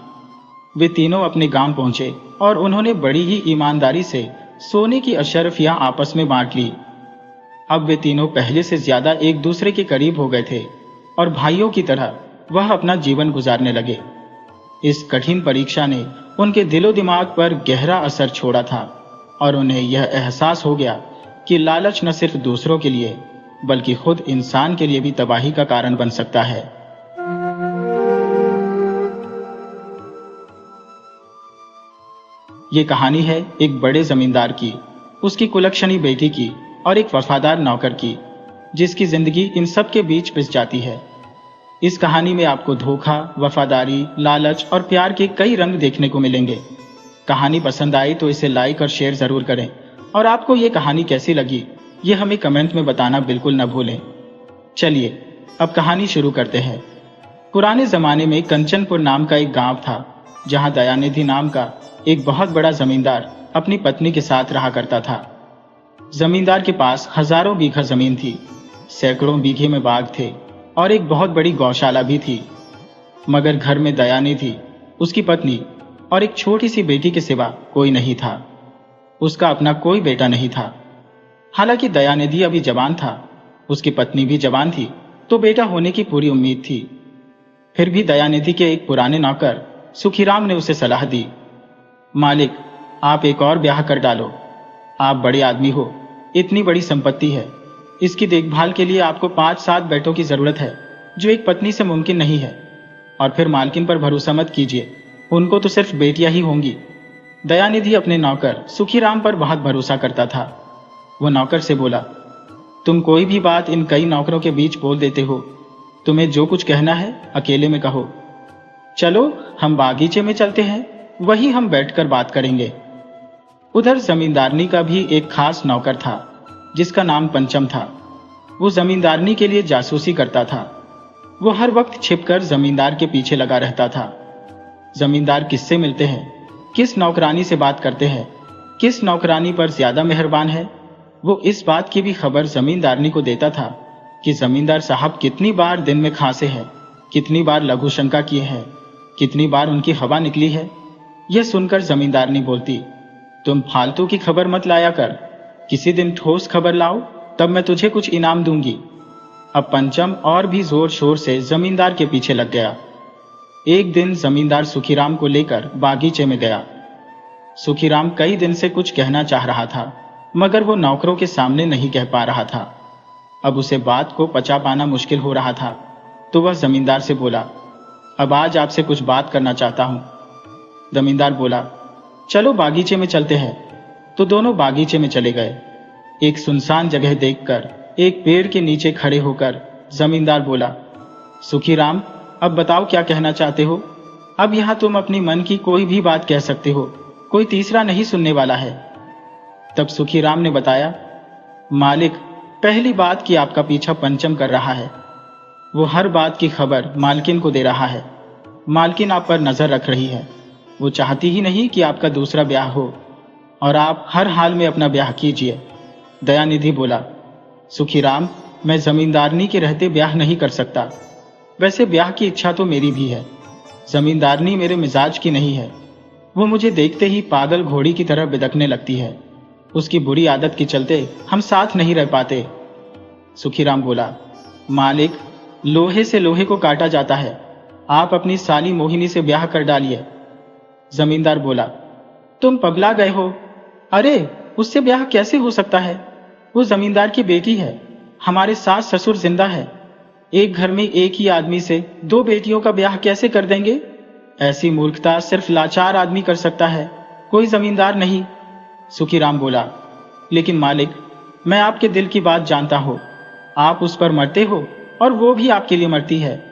वे तीनों अपने गांव पहुंचे और उन्होंने बड़ी ही ईमानदारी से सोने की अशरफियां आपस में बांट ली। अब वे तीनों पहले से ज्यादा एक दूसरे के करीब हो गए थे और भाइयों की तरह वह अपना जीवन गुजारने लगे। इस कठिन परीक्षा ने उनके दिलो दिमाग पर गहरा असर छोड़ा था और उन्हें यह एहसास हो गया कि लालच न सिर्फ दूसरों के लिए बल्कि खुद इंसान के लिए भी तबाही का कारण बन सकता है। ये कहानी है एक बड़े जमींदार की, उसकी कुलक्षणी बेटी की और एक वफादार नौकर की, जिसकी जिंदगी इन सब के बीच पिस जाती है। इस कहानी में आपको धोखा, वफादारी, लालच और प्यार के कई रंग देखने को मिलेंगे। कहानी पसंद आई तो इसे लाइक और शेयर जरूर करें और आपको ये कहानी कैसी लगी ये हमें कमेंट में बताना बिल्कुल न भूलें। चलिए अब कहानी शुरू करते हैं। पुराने जमाने में कंचनपुर नाम का एक गांव था जहां दयानिधि नाम का एक बहुत बड़ा जमींदार अपनी पत्नी के साथ रहा करता था। जमींदार के पास हजारों बीघा जमीन थी, सैकड़ों बीघे में बाग थे और एक बहुत बड़ी गौशाला भी थी। मगर घर में दयानिधि, उसकी पत्नी और एक छोटी सी बेटी के सिवा कोई नहीं था। उसका अपना कोई बेटा नहीं था। हालांकि दयानिधि अभी जवान था, उसकी पत्नी भी जवान थी, तो बेटा होने की पूरी उम्मीद थी। फिर भी दयानिधि के एक पुराने नौकर सुखीराम ने उसे सलाह दी, मालिक, आप एक और ब्याह कर डालो। आप बड़े आदमी हो, इतनी बड़ी संपत्ति है, इसकी देखभाल के लिए आपको 5-7 बेटों की जरूरत है, जो एक पत्नी से मुमकिन नहीं है। और फिर मालकिन पर भरोसा मत कीजिए, उनको तो सिर्फ बेटियां ही होंगी। दयानिधि अपने नौकर सुखीराम पर बहुत भरोसा करता था। वो नौकर से बोला, तुम कोई भी बात इन कई नौकरों के बीच बोल देते हो, तुम्हें जो कुछ कहना है अकेले में कहो। चलो हम बागीचे में चलते हैं, वहीं हम बैठकर बात करेंगे। उधर जमींदारनी का भी एक खास नौकर था जिसका नाम पंचम था। वो जमींदारनी के लिए जासूसी करता था। वो हर वक्त छिपकर जमींदार के पीछे लगा रहता था। जमींदार किससे मिलते हैं, किस नौकरानी से बात करते हैं, किस नौकरानी पर ज्यादा मेहरबान है, वो इस बात की भी खबर जमींदारनी को देता था कि जमींदार साहब कितनी बार दिन में खांसे हैं, कितनी बार लघु शंका किए हैं, कितनी बार उनकी हवा निकली है। यह सुनकर जमींदारनी बोलती, तुम फालतू की खबर मत लाया कर, किसी दिन ठोस खबर लाओ, तब मैं तुझे कुछ इनाम दूंगी। अब पंचम और भी जोर शोर से जमींदार के पीछे लग गया। एक दिन जमींदार सुखीराम को लेकर बागीचे में गया। सुखीराम कई दिन से कुछ कहना चाह रहा था, मगर वो नौकरों के सामने नहीं कह पा रहा था। अब उसे बात को पचा पाना मुश्किल हो रहा था, तो वह जमींदार से बोला, अब आज आपसे कुछ बात करना चाहता हूं। जमींदार बोला, चलो बागीचे में चलते हैं। तो दोनों बागीचे में चले गए। एक सुनसान जगह देखकर एक पेड़ के नीचे खड़े होकर जमींदार बोला, सुखीराम, अब बताओ क्या कहना चाहते हो। अब यहां तुम अपनी मन की कोई भी बात कह सकते हो, कोई तीसरा नहीं सुनने वाला है। तब सुखीराम ने बताया, मालिक, पहली बात कि आपका पीछा पंचम कर रहा है। वो हर बात की खबर मालकिन को दे रहा है। मालकिन आप पर नजर रख रही है। वो चाहती ही नहीं कि आपका दूसरा ब्याह हो और आप हर हाल में अपना ब्याह कीजिए। दयानिधि बोला, सुखीराम, मैं जमींदारनी के रहते ब्याह नहीं कर सकता। वैसे ब्याह की इच्छा तो मेरी भी है। जमींदारनी मेरे मिजाज की नहीं है। वो मुझे देखते ही पागल घोड़ी की तरह बिदकने लगती है। उसकी बुरी आदत के चलते हम साथ नहीं रह पाते। सुखीराम बोला, मालिक, लोहे से लोहे को काटा जाता है। आप अपनी साली मोहिनी से ब्याह कर डालिए। जमींदार बोला, तुम पगला गए हो। अरे, उससे ब्याह कैसे हो सकता है? वो जमींदार की बेटी है। हमारे सास ससुर जिंदा है। एक घर में एक ही आदमी से 2 बेटियों का ब्याह कैसे कर देंगे? ऐसी मूर्खता सिर्फ लाचार आदमी कर सकता है, कोई जमींदार नहीं। सुखीराम बोला, लेकिन मालिक, मैं आपके दिल की बात जानता हूं। आप उस पर मरते हो और वो भी आपके लिए मरती है।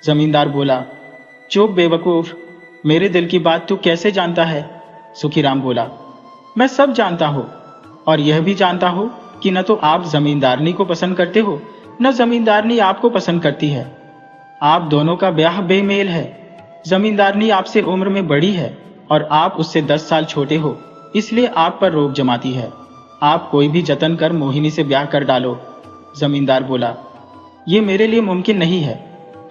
जमींदार बोला, चुप बेवकूफ, मेरे दिल की बात तू कैसे जानता है? सुखीराम बोला, मैं सब जानता हूँ, और यह भी जानता हूँ कि न तो आप जमींदारनी को पसंद करते हो, न जमींदारनी आपको पसंद करती है। आप दोनों का ब्याह बेमेल है। जमींदारनी आपसे उम्र में बड़ी है और आप उससे 10 साल छोटे हो, इसलिए आप पर रोक जमाती है। आप कोई भी जतन कर मोहिनी से ब्याह कर डालो। जमींदार बोला, ये मेरे लिए मुमकिन नहीं है।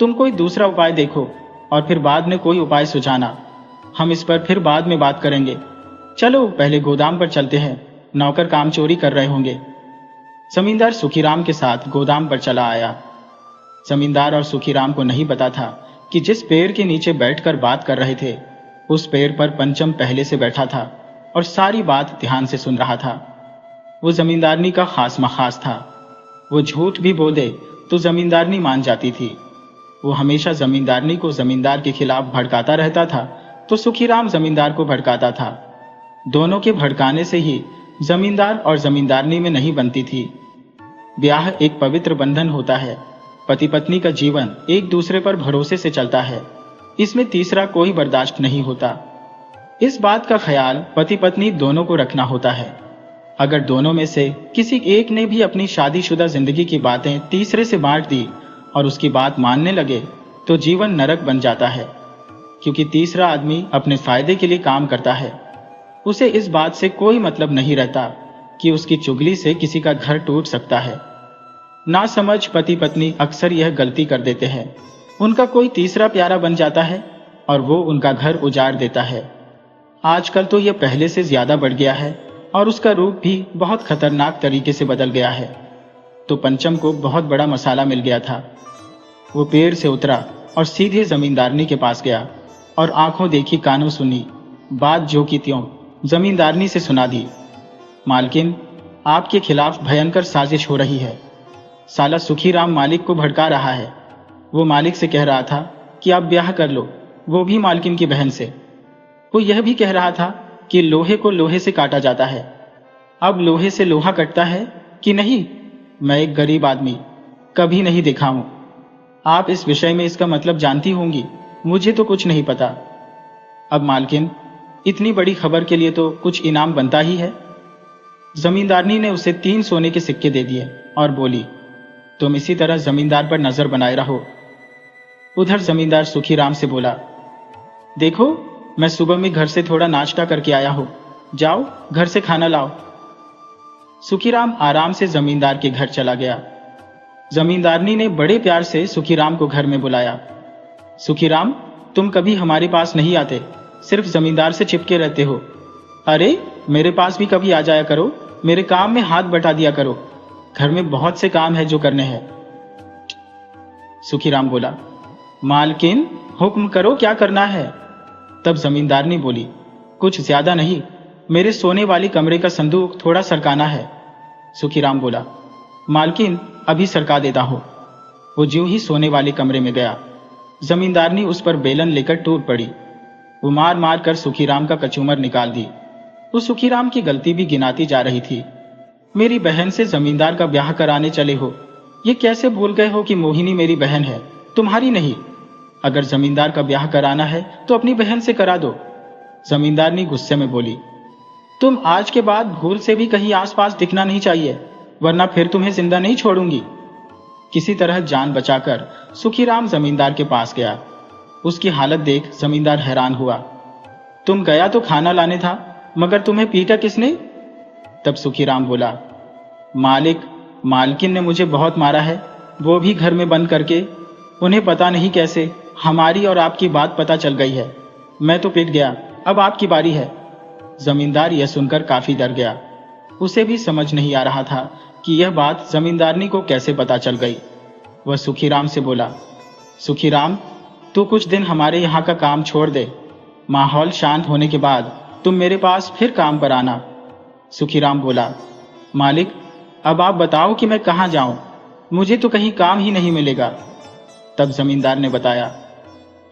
तुम कोई दूसरा उपाय देखो और फिर बाद में कोई उपाय सुझाना। हम इस पर फिर बाद में बात करेंगे। चलो पहले गोदाम पर चलते हैं, नौकर काम चोरी कर रहे होंगे। जमींदार सुखीराम के साथ गोदाम पर चला आया। जमींदार और सुखीराम को नहीं पता था कि जिस पेड़ के नीचे बैठकर बात कर रहे थे, उस पेड़ पर पंचम पहले से बैठा था और सारी बात ध्यान से सुन रहा था। वो जमींदारनी का खास मखास था। वो झूठ भी बोल दे तो जमींदारनी मान जाती थी। वो हमेशा जमींदारनी को जमींदार के खिलाफ भड़काता रहता था, तो सुखीराम जमींदार को भड़काता था। दोनों के भड़काने से ही जमींदार और जमींदारनी में नहीं बनती थी। ब्याह एक पवित्र बंधन होता है। पति पत्नी का जीवन एक दूसरे पर भरोसे से चलता है। इसमें तीसरा कोई बर्दाश्त नहीं होता। इस बात का ख्याल पति पत्नी दोनों को रखना होता है। अगर दोनों में से किसी एक ने भी अपनी शादीशुदा जिंदगी की बातें तीसरे से बांट दी और उसकी बात मानने लगे, तो जीवन नरक बन जाता है, क्योंकि तीसरा आदमी अपने फायदे के लिए काम करता है। उसे इस बात से कोई मतलब नहीं रहता कि उसकी चुगली से किसी का घर टूट सकता है। ना समझ पति पत्नी अक्सर यह गलती कर देते हैं। उनका कोई तीसरा प्यारा बन जाता है और वो उनका घर उजाड़ देता है। आजकल तो यह पहले से ज्यादा बढ़ गया है और उसका रूप भी बहुत खतरनाक तरीके से बदल गया है। तो पंचम को बहुत बड़ा मसाला मिल गया था। वो पेड़ से उतरा और सीधे जमींदारनी के पास गया और आंखों देखी कानों सुनी बात जो की त्यों जमींदारनी से सुना दी। मालकिन, आपके खिलाफ भयंकर साजिश हो रही है। साला सुखीराम मालिक को भड़का रहा है। वो मालिक से कह रहा था कि आप ब्याह कर लो, वो भी मालकिन की बहन से। वो यह भी कह रहा था कि लोहे को लोहे से काटा जाता है। अब लोहे से लोहा कटता है कि नहीं, मैं एक गरीब आदमी, कभी नहीं देखा हूं। आप इस विषय में इसका मतलब जानती होंगी, मुझे तो कुछ नहीं पता। अब मालकिन, इतनी बड़ी खबर के लिए तो कुछ इनाम बनता ही है। जमींदारनी ने उसे 3 सोने के सिक्के दे दिए और बोली, तुम इसी तरह जमींदार पर नजर बनाए रहो। उधर जमींदार सुखीराम से बोला, देखो, मैं सुबह में घर से थोड़ा नाश्ता करके आया हूं, जाओ घर से खाना लाओ। सुखीराम आराम से जमींदार के घर चला गया। जमींदारनी ने बड़े प्यार से सुखीराम को घर में बुलाया। सुखीराम, तुम कभी हमारे पास नहीं आते, सिर्फ जमींदार से चिपके रहते हो। अरे, मेरे पास भी कभी आ जाया करो, मेरे काम में हाथ बटा दिया करो। घर में बहुत से काम है जो करने हैं। सुखीराम बोला, मालकिन, हुक्म करो, क्या करना है। तब जमींदारनी बोली, कुछ ज्यादा नहीं, मेरे सोने वाली कमरे का संदूक थोड़ा सरकाना है। सुखीराम बोला, मालकिन, अभी सरका देता हूं। वो ज्यों ही सोने वाले कमरे में गया, जमींदारनी उस पर बेलन लेकर टूट पड़ी। वो मार मार कर सुखीराम का कचूमर निकाल दी। वो सुखीराम की गलती भी गिनाती जा रही थी। मेरी बहन से जमींदार का ब्याह कराने चले हो, ये कैसे भूल गए हो कि मोहिनी मेरी बहन है, तुम्हारी नहीं। अगर जमींदार का ब्याह कराना है तो अपनी बहन से करा दो। जमींदारनी गुस्से में बोली, तुम आज के बाद भूल से भी कहीं आसपास दिखना नहीं चाहिए, वरना फिर तुम्हें जिंदा नहीं छोड़ूंगी। किसी तरह जान बचाकर सुखीराम जमींदार के पास गया। उसकी हालत देख जमींदार हैरान हुआ। तुम गया तो खाना लाने था, मगर तुम्हें पीटा किसने? तब सुखीराम बोला, मालकिन ने मुझे बहुत मारा है, वो भी घर में बंद करके। उन्हें पता नहीं कैसे हमारी और आपकी बात पता चल गई है। मैं तो पिट गया, अब आपकी बारी है। जमींदार यह सुनकर काफी डर गया। उसे भी समझ नहीं आ रहा था कि यह बात जमींदारनी को कैसे पता चल गई। वह सुखीराम से बोला, सुखीराम, तू कुछ दिन हमारे यहाँ का काम छोड़ दे। माहौल शांत होने के बाद तुम मेरे पास फिर काम पर आना। सुखीराम बोला, मालिक, अब आप बताओ कि मैं कहाँ जाऊं, मुझे तो कहीं काम ही नहीं मिलेगा। तब जमींदार ने बताया,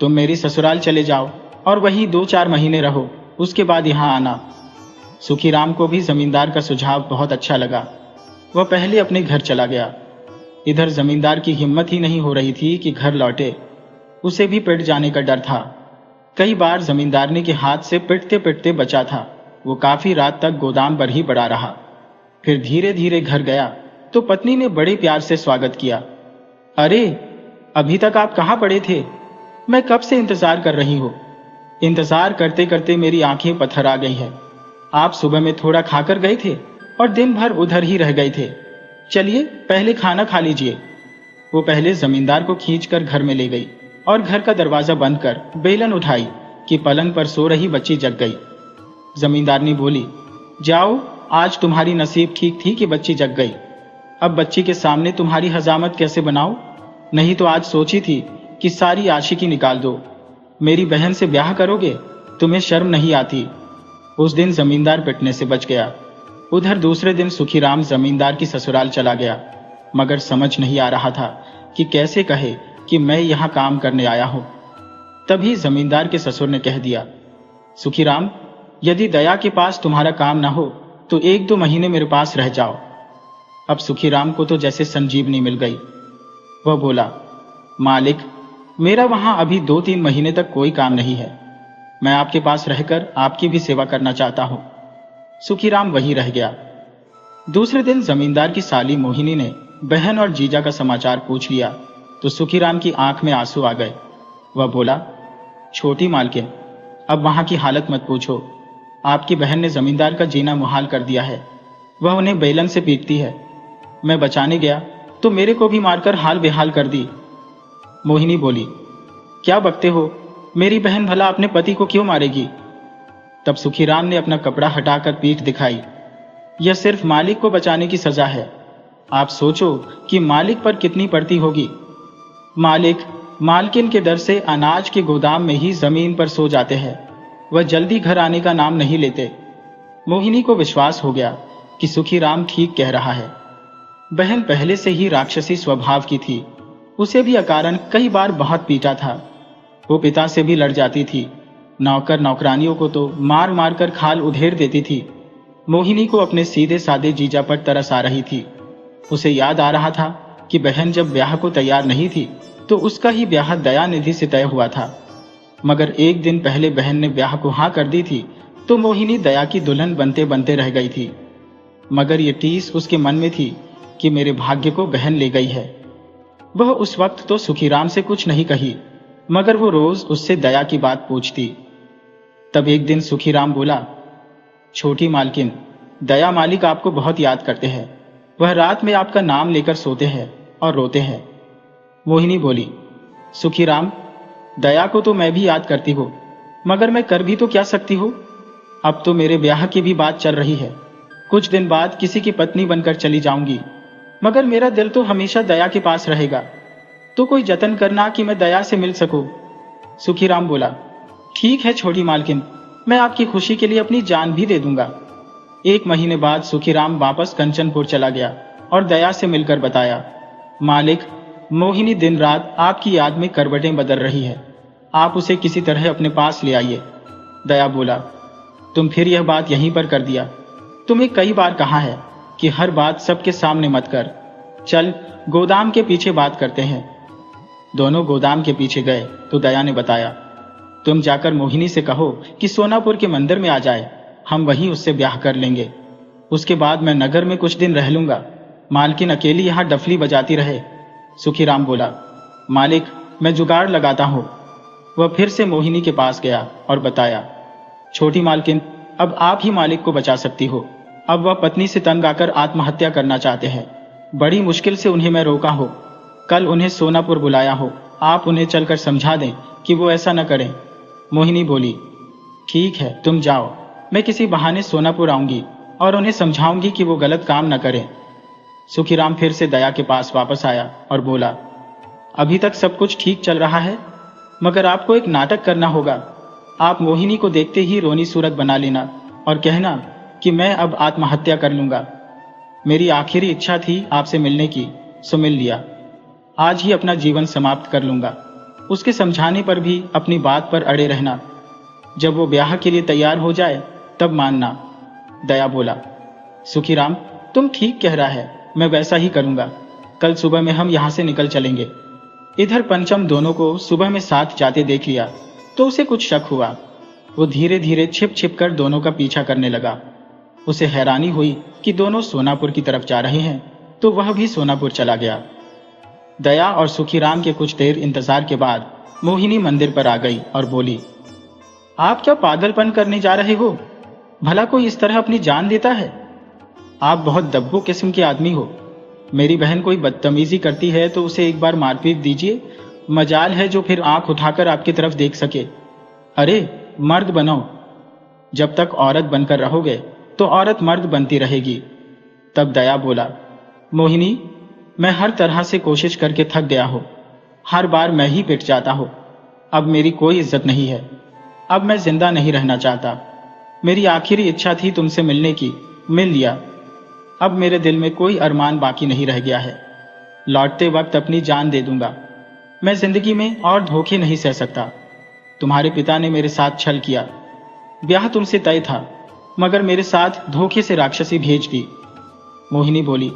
तुम मेरी ससुराल चले जाओ और वहीं 2-4 महीने रहो, उसके बाद यहाँ आना। सुखीराम को भी जमींदार का सुझाव बहुत अच्छा लगा। वह पहले अपने घर चला गया। इधर जमींदार की हिम्मत ही नहीं हो रही थी कि घर लौटे। उसे भी पिट जाने का डर था। कई बार जमींदारनी के हाथ से पिटते पिटते बचा था, वो काफी रात तक गोदाम पर ही पड़ा रहा। फिर धीरे धीरे घर गया तो पत्नी ने बड़े प्यार से स्वागत किया। अरे, अभी तक आप कहाँ पड़े थे? मैं कब से इंतजार कर रही हूँ। इंतजार करते करते मेरी आंखें पत्थर आ गई है। आप सुबह में थोड़ा खाकर गए थे और दिन भर उधर ही रह गए थे। चलिए पहले खाना खा लीजिए। वो पहले जमींदार को खींचकर घर में ले गई और घर का दरवाजा बंद कर बेलन उठाई कि पलंग पर सो रही बच्ची जग गई। जमींदारनी बोली, जाओ, आज तुम्हारी नसीब ठीक थी कि बच्ची जग गई। अब बच्ची के सामने तुम्हारी हजामत कैसे बनाओ? नहीं तो आज सोची थी कि सारी आशिकी निकाल दो। मेरी बहन से ब्याह करोगे? तुम्हें शर्म नहीं आती? उस दिन जमींदार पिटने से बच गया। उधर दूसरे दिन सुखीराम जमींदार की ससुराल चला गया, मगर समझ नहीं आ रहा था कि कैसे कहे कि मैं यहाँ काम करने आया हूँ। तभी जमींदार के ससुर ने कह दिया, सुखीराम, यदि दया के पास तुम्हारा काम ना हो तो 1-2 महीने मेरे पास रह जाओ। अब सुखीराम को तो जैसे संजीवनी मिल गई। वह बोला, मालिक, मेरा वहां अभी 2-3 महीने तक कोई काम नहीं है। मैं आपके पास रहकर आपकी भी सेवा करना चाहता हूं। सुखीराम वहीं रह गया। दूसरे दिन जमींदार की साली मोहिनी ने बहन और जीजा का समाचार पूछ लिया तो सुखीराम की आंख में आंसू आ गए। वह बोला, छोटी मालकिन, अब वहां की हालत मत पूछो। आपकी बहन ने जमींदार का जीना मुहाल कर दिया है। वह उन्हें बेलन से पीटती है। मैं बचाने गया तो मेरे को भी मारकर हाल बेहाल कर दी। मोहिनी बोली, क्या बकते हो? मेरी बहन भला अपने पति को क्यों मारेगी? तब सुखीराम ने अपना कपड़ा हटाकर पीठ दिखाई। यह सिर्फ मालिक को बचाने की सजा है। आप सोचो कि मालिक पर कितनी पड़ती होगी। मालिक मालकिन के डर से अनाज के गोदाम में ही जमीन पर सो जाते हैं। वह जल्दी घर आने का नाम नहीं लेते। मोहिनी को विश्वास हो गया कि सुखीराम ठीक कह रहा है। बहन पहले से ही राक्षसी स्वभाव की थी। उसे भी अकारण कई बार बहुत पीटा था। वो पिता से भी लड़ जाती थी। नौकर नौकरानियों को तो मार मार कर खाल उधेड़ देती थी। मोहिनी को अपने सीधे सादे जीजा पर तरस आ रही थी। उसे याद आ रहा था कि बहन जब ब्याह को तैयार नहीं थी तो उसका ही ब्याह दयानिधि से तय हुआ था। मगर एक दिन पहले बहन ने ब्याह को हाँ कर दी थी तो मोहिनी दया की दुल्हन बनते बनते रह गई थी। मगर ये टीस उसके मन में थी कि मेरे भाग्य को बहन ले गई है। वह उस वक्त तो सुखीराम से कुछ नहीं कही, मगर वो रोज उससे दया की बात पूछती। तब एक दिन सुखीराम बोला, छोटी मालकिन, दया मालिक आपको बहुत याद करते हैं। वह रात में आपका नाम लेकर सोते हैं और रोते हैं। मोहिनी बोली, सुखीराम, दया को तो मैं भी याद करती हूँ, मगर मैं कर भी तो क्या सकती हूँ। अब तो मेरे ब्याह की भी बात चल रही है। कुछ दिन बाद किसी की पत्नी बनकर चली जाऊंगी, मगर मेरा दिल तो हमेशा दया के पास रहेगा। तो कोई जतन करना कि मैं दया से मिल सकूं। सुखीराम बोला, ठीक है छोटी मालकिन, मैं आपकी खुशी के लिए अपनी जान भी दे दूंगा। 1 महीने बाद सुखीराम वापस कंचनपुर चला गया और दया से मिलकर बताया, मालिक, मोहिनी दिन रात आपकी याद में करवटें बदल रही है। आप उसे किसी तरह अपने पास ले आइए। दया बोला, तुम फिर यह बात यहीं पर कर दिया। तुम्हें कई बार कहा है कि हर बात सबके सामने मत कर। चल गोदाम के पीछे बात करते हैं। दोनों गोदाम के पीछे गए तो दया ने बताया, तुम जाकर मोहिनी से कहो कि सोनापुर के मंदिर में आ जाए। हम वहीं उससे ब्याह कर लेंगे। उसके बाद मैं नगर में कुछ दिन रह लूंगा। मालकिन अकेली यहाँ डफली बजाती रहे। सुखीराम बोला, मालिक, मैं जुगाड़ लगाता हूँ। वह फिर से मोहिनी के पास गया और बताया, छोटी मालकिन, अब आप ही मालिक को बचा सकती हो। अब वह पत्नी से तंग आकर आत्महत्या करना चाहते हैं। बड़ी मुश्किल से उन्हें मैं रोका हो। कल उन्हें सोनापुर बुलाया हो। आप उन्हें चलकर समझा दें कि वो ऐसा न करें। मोहिनी बोली, ठीक है, तुम जाओ। मैं किसी बहाने सोनापुर आऊंगी और उन्हें समझाऊंगी कि वो गलत काम न करें। सुखीराम फिर से दया के पास वापस आया और बोला, अभी तक सब कुछ ठीक चल रहा है, मगर आपको एक नाटक करना होगा। आप मोहिनी को देखते ही रोनी सूरत बना लेना और कहना कि मैं अब आत्महत्या कर लूंगा। मेरी आखिरी इच्छा थी आपसे मिलने की, सो मिल लिया। आज ही अपना जीवन समाप्त कर लूंगा। उसके समझाने पर भी अपनी बात पर अड़े रहना। जब वो ब्याह के लिए तैयार हो जाए तब मानना। दया बोला, सुखीराम, तुम ठीक कह रहा है, मैं वैसा ही करूंगा। कल सुबह में हम यहां से निकल चलेंगे। इधर पंचम दोनों को सुबह में साथ जाते देख लिया तो उसे कुछ शक हुआ। वो धीरे धीरे छिप छिप कर दोनों का पीछा करने लगा। उसे हैरानी हुई कि दोनों सोनापुर की तरफ जा रहे हैं, तो वह भी सोनापुर चला गया। दया और सुखीराम के कुछ देर इंतजार के बाद मोहिनी मंदिर पर आ गई और बोली, आप क्या पागलपन करने जा रहे हो? भला कोई इस तरह अपनी जान देता है? आप बहुत दब्बू किस्म के आदमी हो। मेरी बहन कोई बदतमीजी करती है तो उसे एक बार मारपीट दीजिए, मजाल है जो फिर आंख उठाकर आपकी तरफ देख सके। अरे मर्द बनो। जब तक औरत बनकर रहोगे तो औरत मर्द बनती रहेगी। तब दया बोला, मोहिनी, मैं हर तरह से कोशिश करके थक गया हूं। हर बार मैं ही पिट जाता हूं। अब मेरी कोई इज्जत नहीं है। अब मैं जिंदा नहीं रहना चाहता। मेरी आखिरी इच्छा थी तुमसे मिलने की, मिल लिया। अब मेरे दिल में कोई अरमान बाकी नहीं रह गया है। लौटते वक्त अपनी जान दे दूंगा। मैं जिंदगी में और धोखे नहीं सह सकता। तुम्हारे पिता ने मेरे साथ छल किया। ब्याह तुमसे तय था, मगर मेरे साथ धोखे से राक्षसी भेज दी। मोहिनी बोली,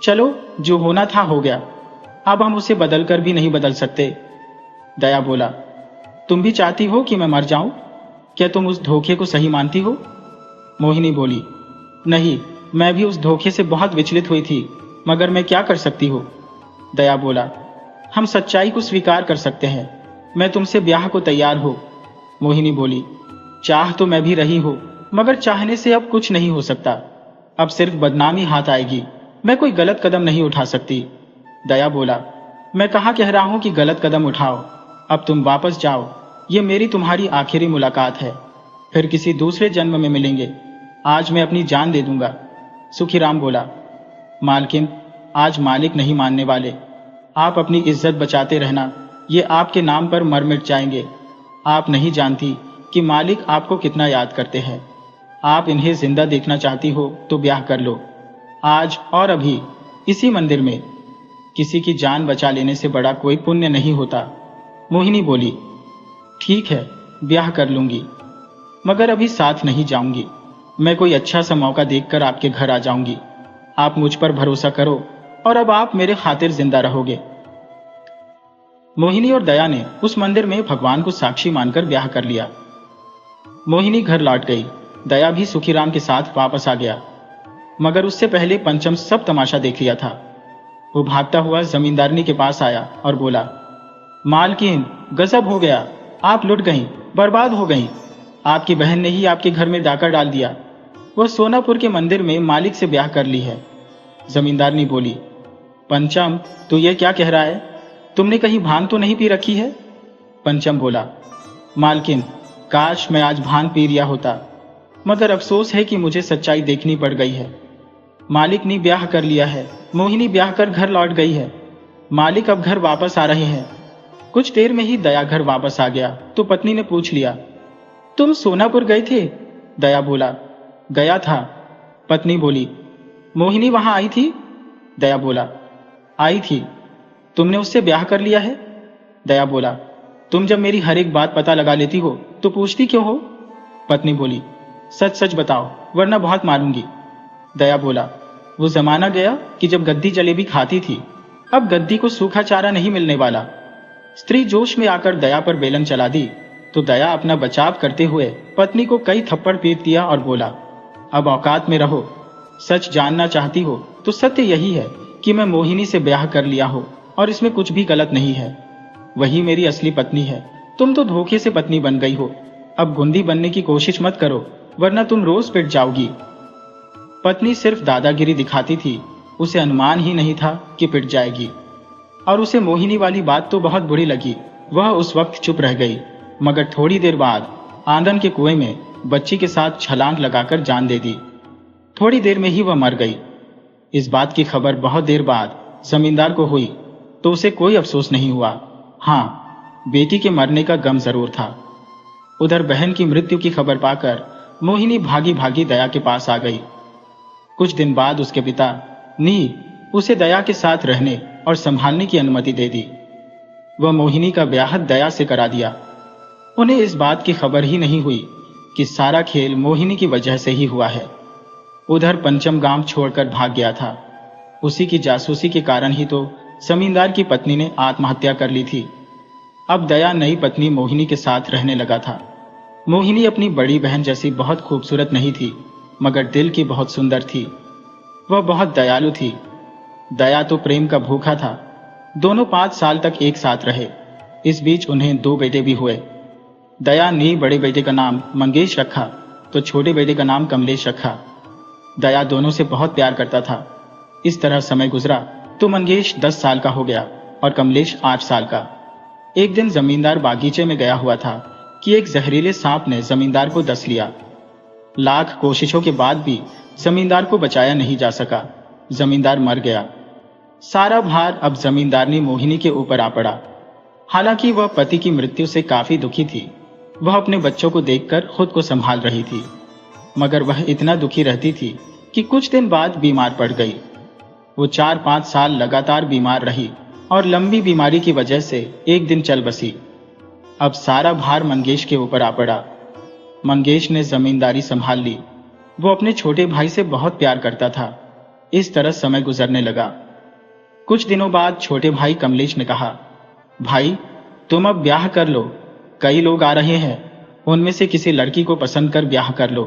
चलो जो होना था हो गया। अब हम उसे बदल कर भी नहीं बदल सकते। दया बोला, तुम भी चाहती हो कि मैं मर जाऊं? क्या तुम उस धोखे को सही मानती हो? मोहिनी बोली, नहीं, मैं भी उस धोखे से बहुत विचलित हुई थी, मगर मैं क्या कर सकती हूँ? दया बोला, हम सच्चाई को स्वीकार कर सकते हैं। मैं तुमसे ब्याह को तैयार हूँ। मोहिनी बोली, चाह तो मैं भी रही हूँ, मगर चाहने से अब कुछ नहीं हो सकता। अब सिर्फ बदनामी हाथ आएगी। मैं कोई गलत कदम नहीं उठा सकती। दया बोला, मैं कहाँ कह रहा हूं कि गलत कदम उठाओ। अब तुम वापस जाओ। ये मेरी तुम्हारी आखिरी मुलाकात है। फिर किसी दूसरे जन्म में मिलेंगे। आज मैं अपनी जान दे दूंगा। सुखीराम बोला, मालकिन, आज मालिक नहीं मानने वाले। आप अपनी इज्जत बचाते रहना। ये आपके नाम पर मर मिट जाएंगे। आप नहीं जानती कि मालिक आपको कितना याद करते हैं। आप इन्हें जिंदा देखना चाहती हो तो ब्याह कर लो, आज और अभी, इसी मंदिर में। किसी की जान बचा लेने से बड़ा कोई पुण्य नहीं होता। मोहिनी बोली, ठीक है, ब्याह कर लूंगी, मगर अभी साथ नहीं जाऊंगी। मैं कोई अच्छा सा मौका देखकर आपके घर आ जाऊंगी। आप मुझ पर भरोसा करो और अब आप मेरे खातिर जिंदा रहोगे। मोहिनी और दया ने उस मंदिर में भगवान को साक्षी मानकर ब्याह कर लिया। मोहिनी घर लौट गई। दया भी सुखीराम के साथ वापस आ गया, मगर उससे पहले पंचम सब तमाशा देख लिया था। वो भागता हुआ जमींदारनी के पास आया और बोला, मालकिन, गजब हो गया। आप लुट गईं, बर्बाद हो गईं। आपकी बहन ने ही आपके घर में डाका डाल दिया। वह सोनापुर के मंदिर में मालिक से ब्याह कर ली है। जमींदारनी बोली, पंचम, तो यह क्या कह रहा है? तुमने कहीं भांग तो नहीं पी रखी है? पंचम बोला, मालकिन, काश मैं आज भांग पी लिया होता, मगर अफसोस है कि मुझे सच्चाई देखनी पड़ गई है। मालिक ने ब्याह कर लिया है। मोहिनी ब्याह कर घर लौट गई है। मालिक अब घर वापस आ रहे हैं। कुछ देर में ही दया घर वापस आ गया तो पत्नी ने पूछ लिया, तुम सोनापुर गए थे? दया बोला, गया था। पत्नी बोली, मोहिनी वहां आई थी? दया बोला, आई थी। तुमने उससे ब्याह कर लिया है? दया बोला, तुम जब मेरी हर एक बात पता लगा लेती हो तो पूछती क्यों हो? पत्नी बोली, सच सच बताओ, वरना बहुत मारूंगी। दया बोला, वो जमाना गया कि जब गद्दी जलेबी खाती थी। अब गद्दी को सूखा चारा नहीं मिलने वाला। स्त्री जोश में आकर दया पर बेलन चला दी तो दया अपना बचाव करते हुए पत्नी को कई थप्पड़ पीट दिया और बोला, अब औकात में रहो। सच जानना चाहती हो तो सत्य यही है कि मैं मोहिनी से ब्याह कर लिया हो और इसमें कुछ भी गलत नहीं है। वही मेरी असली पत्नी है। तुम तो धोखे से पत्नी बन गई हो। अब गुंदी बनने की कोशिश मत करो, वरना तुम रोज पिट जाओगी। पत्नी सिर्फ दादागिरी दिखाती थी। उसे अनुमान ही नहीं था कि पिट जाएगी। और उसे मोहिनी वाली बात तो बहुत बुरी लगी। वह उस वक्त चुप रह गई, मगर थोड़ी देर बाद आंगन के कुएं में बच्ची के साथ छलांग लगाकर जान दे दी। थोड़ी देर में ही वह मर गई। इस बात की खबर बहुत देर बाद जमींदार को हुई तो उसे कोई अफसोस नहीं हुआ। हाँ, बेटी के मरने का गम जरूर था। उधर बहन की मृत्यु की खबर पाकर मोहिनी भागी भागी दया के पास आ गई। कुछ दिन बाद उसके पिता ने उसे दया के साथ रहने और संभालने की अनुमति दे दी। वह मोहिनी का ब्याह दया से करा दिया। उन्हें इस बात की खबर ही नहीं हुई कि सारा खेल मोहिनी की वजह से ही हुआ है। उधर पंचम गांव छोड़कर भाग गया था। उसी की जासूसी के कारण ही तो जमींदार की पत्नी ने आत्महत्या कर ली थी। अब दया नई पत्नी मोहिनी के साथ रहने लगा था। मोहिनी अपनी बड़ी बहन जैसी बहुत खूबसूरत नहीं थी, मगर दिल की बहुत सुंदर थी। वह बहुत दयालु थी। दया तो प्रेम का भूखा था। दोनों 5 साल तक एक साथ रहे। इस बीच उन्हें 2 बेटे भी हुए। दया ने बड़े बेटे का नाम मंगेश रखा तो छोटे बेटे का नाम कमलेश रखा। दया दोनों से बहुत प्यार करता था। इस तरह समय गुजरा तो मंगेश 10 साल का हो गया और कमलेश 8 साल का। एक दिन जमींदार बागीचे में गया हुआ था कि एक जहरीले सांप ने जमींदार को डस लिया। लाख कोशिशों के बाद भी जमींदार को बचाया नहीं जा सका। जमींदार मर गया। सारा भार अब जमींदारनी मोहिनी के ऊपर आ पड़ा। हालांकि वह पति की मृत्यु से काफी दुखी थी। वह अपने बच्चों को देखकर खुद को संभाल रही थी, मगर वह इतना दुखी रहती थी कि कुछ दिन बाद बीमार पड़ गई। वो 4-5 साल लगातार बीमार रही और लंबी बीमारी की वजह से एक दिन चल बसी। अब सारा भार मंगेश के ऊपर आ पड़ा। मंगेश ने जमींदारी संभाल ली। वो अपने छोटे भाई से बहुत प्यार करता था। इस तरह समय गुजरने लगा। कुछ दिनों बाद छोटे भाई कमलेश ने कहा, भाई तुम अब ब्याह कर लो। कई लोग आ रहे हैं, उनमें से किसी लड़की को पसंद कर ब्याह कर लो।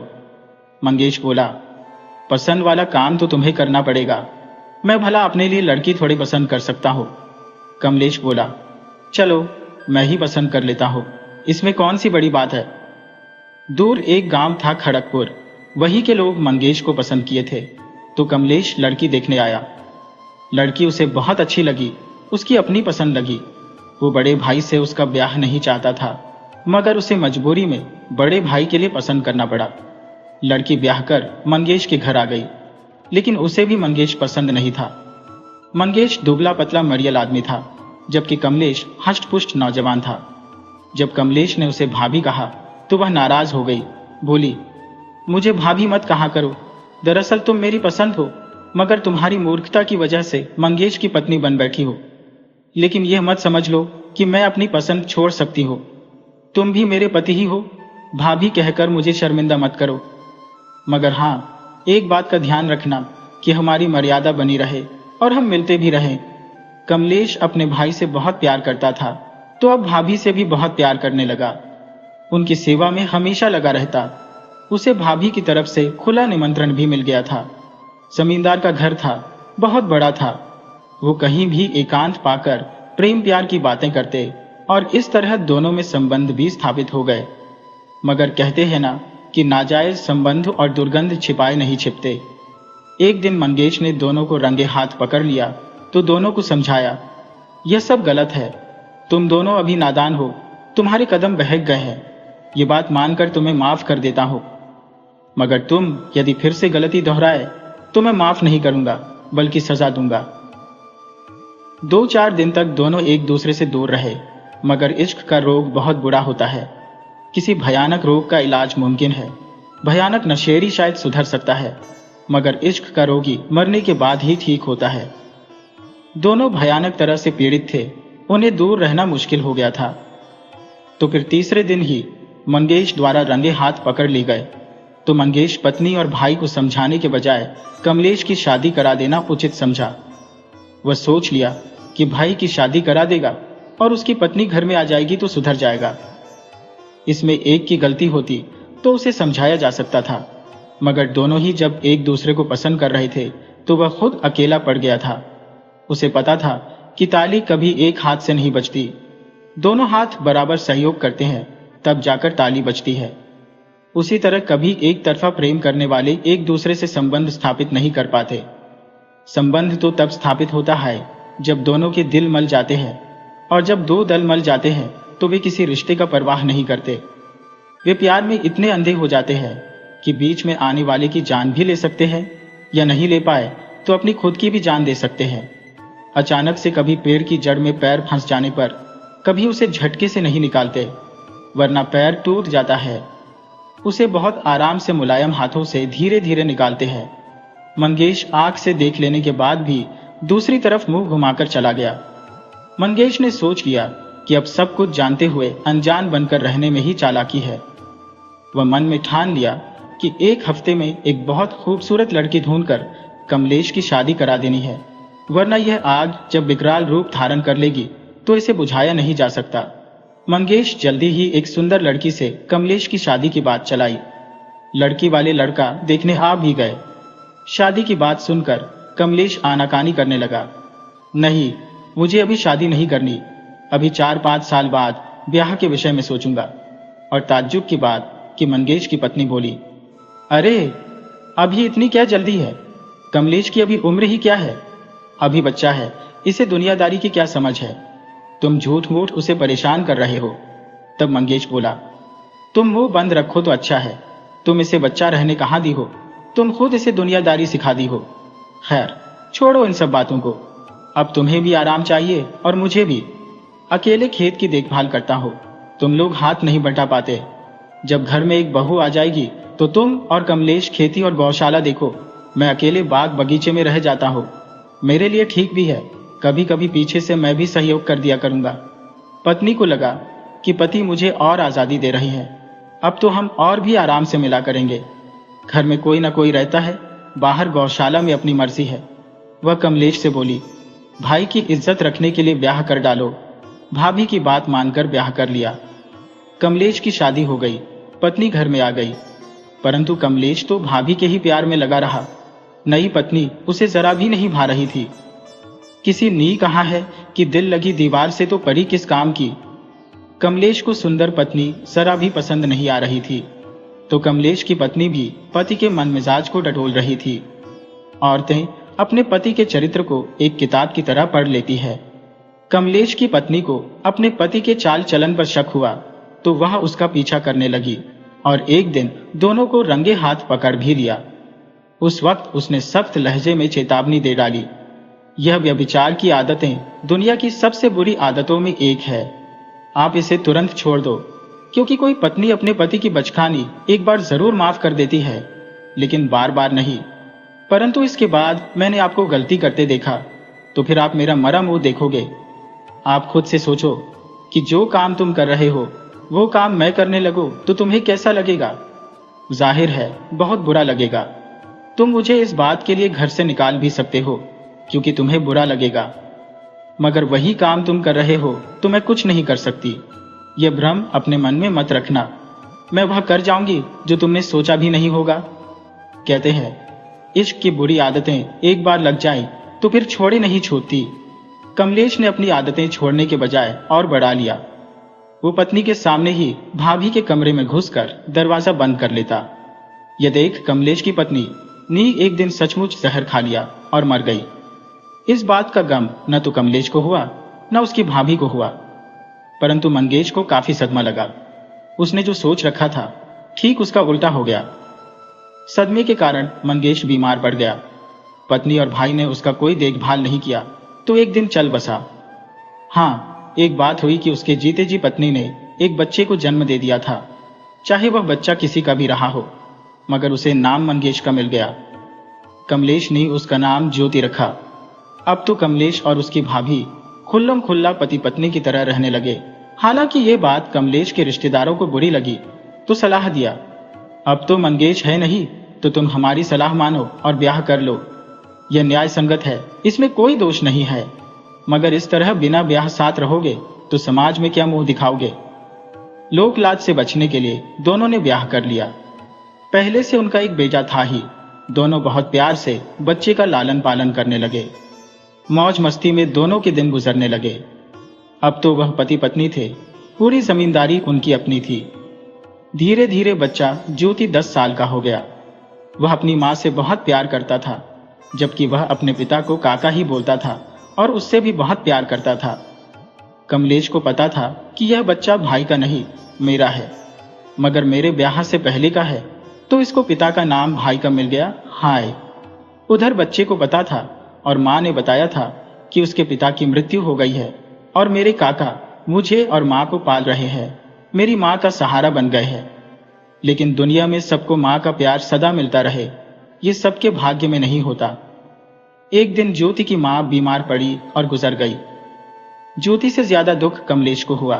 मंगेश बोला, पसंद वाला काम तो तुम्हें करना पड़ेगा। मैं भला अपने लिए लड़की थोड़ी पसंद कर सकता हूँ। कमलेश बोला, चलो मैं ही पसंद कर लेता हूँ, इसमें कौन सी बड़ी बात है। दूर एक गांव था खड़गपुर। वहीं के लोग मंगेश को पसंद किए थे तो कमलेश लड़की देखने आया। लड़की उसे बहुत अच्छी लगी। उसकी अपनी पसंद लगी। वो बड़े भाई से उसका ब्याह नहीं चाहता था, मगर उसे मजबूरी में बड़े भाई के लिए पसंद करना पड़ा। लड़की ब्याह कर मंगेश के घर आ गई, लेकिन उसे भी मंगेश पसंद नहीं था। मंगेश दुबला पतला मरियल आदमी था, जबकि कमलेश हष्ट पुष्ट नौजवान था। जब कमलेश ने उसे भाभी कहा तो वह नाराज हो गई। बोली, मुझे भाभी मत कहा करो। दरअसल तुम मेरी पसंद हो, मगर तुम्हारी मूर्खता की वजह से मंगेश की पत्नी बन बैठी हो। लेकिन यह मत समझ लो कि मैं अपनी पसंद छोड़ सकती हो। तुम भी मेरे पति ही हो। भाभी कहकर मुझे शर्मिंदा मत करो। मगर हाँ, एक बात का ध्यान रखना कि हमारी मर्यादा बनी रहे और हम मिलते भी रहें। कमलेश अपने भाई से बहुत प्यार करता था, तो अब भाभी से भी बहुत प्यार करने लगा। उनकी सेवा में हमेशा लगा रहता। उसे भाभी की तरफ से खुला निमंत्रण भी मिल गया था। जमींदार का घर था, बहुत बड़ा था। वो कहीं भी एकांत पाकर प्रेम प्यार की बातें करते और इस तरह दोनों में संबंध भी स्थापित हो गए। मगर कहते हैं ना कि नाजायज संबंध और दुर्गंध छिपाए नहीं छिपते। एक दिन मंगेश ने दोनों को रंगे हाथ पकड़ लिया तो दोनों को समझाया, यह सब गलत है। तुम दोनों अभी नादान हो, तुम्हारे कदम बहक गए हैं। ये बात मानकर तुम्हें माफ कर देता हूं, मगर तुम यदि फिर से गलती दोहराए तो मैं माफ नहीं करूंगा, बल्कि सजा दूंगा। 2-4 दिन तक दोनों एक दूसरे से दूर रहे, मगर इश्क का रोग बहुत बुरा होता है। किसी भयानक रोग का इलाज मुमकिन है। भयानक नशेड़ी शायद सुधर सकता है, मगर इश्क का रोगी मरने के बाद ही ठीक होता है। दोनों भयानक तरह से पीड़ित थे। उन्हें दूर रहना मुश्किल हो गया था। तो फिर तीसरे दिन ही मंगेश द्वारा रंगे हाथ पकड़ ली गए। तो मंगेश पत्नी और भाई को समझाने के बजाय कमलेश की शादी करा देना उचित समझा। वह सोच लिया कि भाई की शादी करा देगा और उसकी पत्नी घर में आ जाएगी तो सुधर जाएगा। इसमें एक की गलती होती तो उसे समझाया जा सकता था, मगर दोनों ही जब एक दूसरे को पसंद कर रहे थे तो वह खुद अकेला पड़ गया था। उसे पता था कि ताली कभी एक हाथ से नहीं बजती। दोनों हाथ बराबर सहयोग करते हैं तब जाकर ताली बजती है। उसी तरह कभी एक तरफा प्रेम करने वाले एक दूसरे से संबंध स्थापित नहीं कर पाते। संबंध तो तब स्थापित होता है जब दोनों के दिल मल जाते हैं, और जब 2 दल मल जाते हैं तो वे किसी रिश्ते का परवाह नहीं करते। वे प्यार में इतने अंधे हो जाते हैं कि बीच में आने वाले की जान भी ले सकते हैं, या नहीं ले पाए तो अपनी खुद की भी जान दे सकते हैं। अचानक से कभी पेड़ की जड़ में पैर फंस जाने पर कभी उसे झटके से नहीं निकालते, वरना पैर टूट जाता है। उसे बहुत आराम से मुलायम हाथों से धीरे धीरे निकालते हैं। मंगेश आंख से देख लेने के बाद भी दूसरी तरफ मुंह घुमाकर चला गया। मंगेश ने सोच लिया कि अब सब कुछ जानते हुए अनजान बनकर रहने में ही चालाकी है। वह मन में ठान लिया कि 1 हफ्ते में एक बहुत खूबसूरत लड़की ढूंढकर कमलेश की शादी करा देनी है, वरना यह आग जब विकराल रूप धारण कर लेगी तो इसे बुझाया नहीं जा सकता। मंगेश जल्दी ही एक सुंदर लड़की से कमलेश की शादी की बात चलाई। लड़की वाले लड़का देखने आ भी गए। शादी की बात सुनकर कमलेश आनाकानी करने लगा। नहीं, मुझे अभी शादी नहीं करनी, अभी 4-5 साल बाद ब्याह के विषय में सोचूंगा। और ताज्जुब की बात कि मंगेश की पत्नी बोली, अरे अभी इतनी क्या जल्दी है? कमलेश की अभी उम्र ही क्या है? अभी बच्चा है, इसे दुनियादारी की क्या समझ है? तुम झूठ मूठ उसे परेशान कर रहे हो। तब मंगेश बोला, तुम मुंह बंद रखो तो अच्छा है। तुम इसे बच्चा रहने कहाँ दी हो? तुम खुद इसे दुनियादारी सिखा दी हो। खैर छोड़ो इन सब बातों को। अब तुम्हें भी आराम चाहिए और मुझे भी। अकेले खेत की देखभाल करता हो, तुम लोग हाथ नहीं बंटा पाते। जब घर में एक बहू आ जाएगी तो तुम और कमलेश खेती और गौशाला देखो, मैं अकेले बाग बगीचे में रह जाता हूँ। मेरे लिए ठीक भी है, कभी कभी पीछे से मैं भी सहयोग कर दिया करूंगा। पत्नी को लगा कि पति मुझे और आज़ादी दे रहे हैं, अब तो हम और भी आराम से मिला करेंगे। घर में कोई ना कोई रहता है, बाहर गौशाला में अपनी मर्जी है। वह कमलेश से बोली, भाई की इज्जत रखने के लिए ब्याह कर डालो। भाभी की बात मानकर ब्याह कर लिया। कमलेश की शादी हो गई, पत्नी घर में आ गई, परंतु कमलेश तो भाभी के ही प्यार में लगा रहा। नई पत्नी उसे जरा भी नहीं भा रही थी। किसी नी कहा है कि दिल लगी दीवार से तो पड़ी किस काम की। कमलेश को सुंदर पत्नी जरा भी पसंद नहीं आ रही थी, तो कमलेश की पत्नी भी पति के मन मिजाज को डटोल रही थी। औरतें अपने पति के चरित्र को एक किताब की तरह पढ़ लेती है। कमलेश की पत्नी को अपने पति के चाल चलन पर शक हुआ, तो वह उसका पीछा करने लगी और एक दिन दोनों को रंगे हाथ पकड़ भी लिया। उस वक्त उसने सख्त लहजे में चेतावनी दे डाली, यह व्यभिचार की आदतें दुनिया की सबसे बुरी आदतों में एक है। आप इसे तुरंत छोड़ दो, क्योंकि कोई पत्नी अपने पति की बचकानी एक बार जरूर माफ कर देती है, लेकिन बार बार नहीं। परंतु इसके बाद मैंने आपको गलती करते देखा, तो फिर आप मेरा मरा मुंह देखोगे। आप खुद से सोचो कि जो काम तुम कर रहे हो वो काम मैं करने लगूं तो तुम्हें कैसा लगेगा? जाहिर है बहुत बुरा लगेगा। तुम मुझे इस बात के लिए घर से निकाल भी सकते हो, क्योंकि तुम्हें बुरा लगेगा, मगर वही काम तुम कर रहे हो तो मैं कुछ नहीं कर सकती। यह भ्रम अपने मन में मत रखना। मैं वह कर जाऊंगी जो तुमने सोचा भी नहीं होगा। कहते हैं इश्क की बुरी आदतें एक बार लग जाए तो फिर छोड़े नहीं छूटती। कमलेश ने अपनी आदतें छोड़ने के बजाय और बढ़ा लिया। वो पत्नी के सामने ही भाभी के कमरे में घुसकर दरवाजा बंद कर लेता। यह देख कमलेश की पत्नी ने एक दिन सचमुच जहर खा लिया और मर गई। इस बात का गम न तो कमलेश को हुआ न उसकी भाभी को हुआ, परंतु मंगेश को काफी सदमा लगा। उसने जो सोच रखा था ठीक उसका उल्टा हो गया। सदमे के कारण मंगेश बीमार पड़ गया। पत्नी और भाई ने उसका कोई देखभाल नहीं किया, तो एक दिन चल बसा। हाँ, एक बात हुई कि उसके जीते जी पत्नी ने एक बच्चे को जन्म दे दिया था। चाहे वह बच्चा किसी का भी रहा हो, मगर उसे नाम मंगेश का मिल गया। कमलेश ने उसका नाम ज्योति रखा। अब तो कमलेश और उसकी भाभी खुल्लम खुल्ला पति पत्नी की तरह रहने लगे। हालांकि ये बात कमलेश के रिश्तेदारों को बुरी लगी, तो सलाह दिया, अब तो मंगेश है नहीं तो तुम हमारी सलाह मानो और ब्याह कर लो। यह न्याय संगत है, इसमें कोई दोष नहीं है, मगर इस तरह बिना ब्याह साथ रहोगे तो समाज में क्या मुंह दिखाओगे? लोक लाज से बचने के लिए दोनों ने ब्याह कर लिया। पहले से उनका एक बेटा था ही। दोनों बहुत प्यार से बच्चे का लालन पालन करने लगे। मौज मस्ती में दोनों के दिन गुजरने लगे। अब तो वह पति पत्नी थे, पूरी जमींदारी उनकी अपनी थी। धीरे धीरे बच्चा ज्योति 10 साल का हो गया। वह अपनी माँ से बहुत प्यार करता था, जबकि वह अपने पिता को काका ही बोलता था और उससे भी बहुत प्यार करता था। कमलेश को पता था कि यह बच्चा भाई का नहीं, मेरा है, मगर मेरे ब्याह से पहले का है, तो इसको पिता का नाम भाई का मिल गया। हाय! उधर बच्चे को पता था और माँ ने बताया था कि उसके पिता की मृत्यु हो गई है और मेरे काका मुझे और माँ को पाल रहे हैं, मेरी माँ का सहारा बन गए हैं। लेकिन दुनिया में सबको माँ का प्यार सदा मिलता रहे, ये सबके भाग्य में नहीं होता। एक दिन ज्योति की माँ बीमार पड़ी और गुजर गई। ज्योति से ज्यादा दुख कमलेश को हुआ।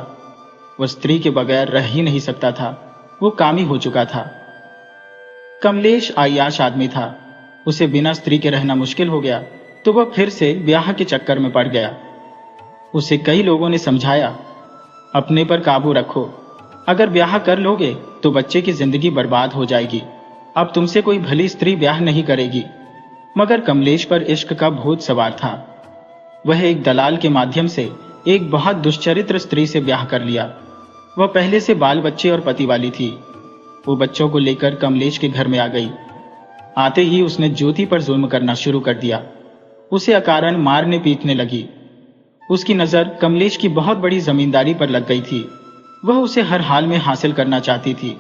वह स्त्री के बगैर रह ही नहीं सकता था, वो कामी हो चुका था। कमलेश आयाश आदमी था, उसे बिना स्त्री के रहना मुश्किल हो गया, तो वह फिर से ब्याह के चक्कर में पड़ गया। उसे कई लोगों ने समझाया, अपने पर काबू रखो। अगर ब्याह कर लोगे तो बच्चे की जिंदगी बर्बाद हो जाएगी। अब तुमसे कोई भली स्त्री ब्याह नहीं करेगी। मगर कमलेश पर इश्क का भूत सवार था। वह एक दलाल के माध्यम से एक बहुत दुष्चरित्र स्त्री से ब्याह कर लिया। वह पहले से बाल बच्चे और पति वाली थी। वो बच्चों को लेकर कमलेश के घर में आ गई। आते ही उसने ज्योति पर जुल्म करना शुरू कर दिया। उसे अकारण मारने पीटने लगी। उसकी नजर कमलेश की बहुत बड़ी जमींदारी पर लग गई थी। वह उसे हर हाल में हासिल करना चाहती थी।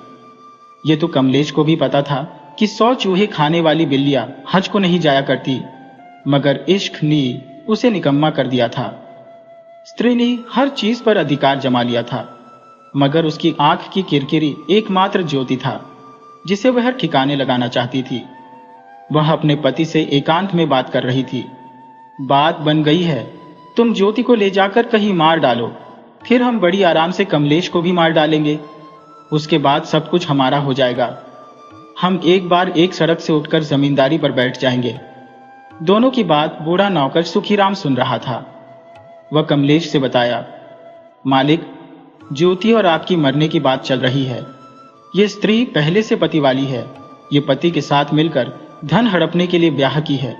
ये तो कमलेश को भी पता था कि 100 चूहे खाने वाली बिल्लियां हज को नहीं जाया करती, मगर इश्क ने उसे निकम्मा कर दिया था। स्त्री ने हर चीज पर अधिकार जमा लिया था, मगर उसकी आंख की किरकिरी एकमात्र ज्योति था जिसे वह ठिकाने लगाना चाहती थी। वह अपने पति से एकांत में बात कर रही थी। बात बन गई है, तुम ज्योति को ले जाकर कहीं मार डालो, फिर हम बड़ी आराम से कमलेश को भी मार डालेंगे। उसके बाद सब कुछ हमारा हो जाएगा। हम एक बार एक सड़क से उठकर जमींदारी पर बैठ जाएंगे। दोनों की बात बूढ़ा नौकर सुखीराम सुन रहा था। वह कमलेश से बताया, मालिक, ज्योति और आपकी मरने की बात चल रही है। ये स्त्री पहले से पति वाली है। ये पति के साथ मिलकर धन हड़पने के लिए ब्याह की है।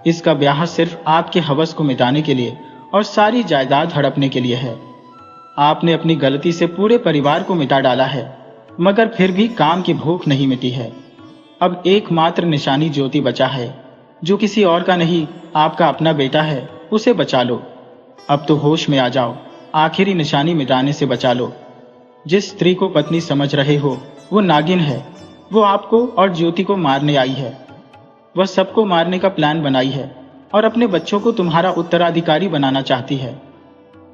इसका ब्याह सिर्फ आपके हवस को मिटाने के लिए और सारी जायदाद हड़पने के लिए है। आपने अपनी गलती से पूरे परिवार को मिटा डाला है, मगर फिर भी काम की भूख नहीं मिटी है। अब एकमात्र निशानी ज्योति बचा है, जो किसी और का नहीं, आपका अपना बेटा है। उसे बचा लो। अब तो होश में आ जाओ, आखिरी निशानी मिटाने से बचा लो। जिस स्त्री को पत्नी समझ रहे हो वो नागिन है। वो आपको और ज्योति को मारने आई है। वह सबको मारने का प्लान बनाई है और अपने बच्चों को तुम्हारा उत्तराधिकारी बनाना चाहती है।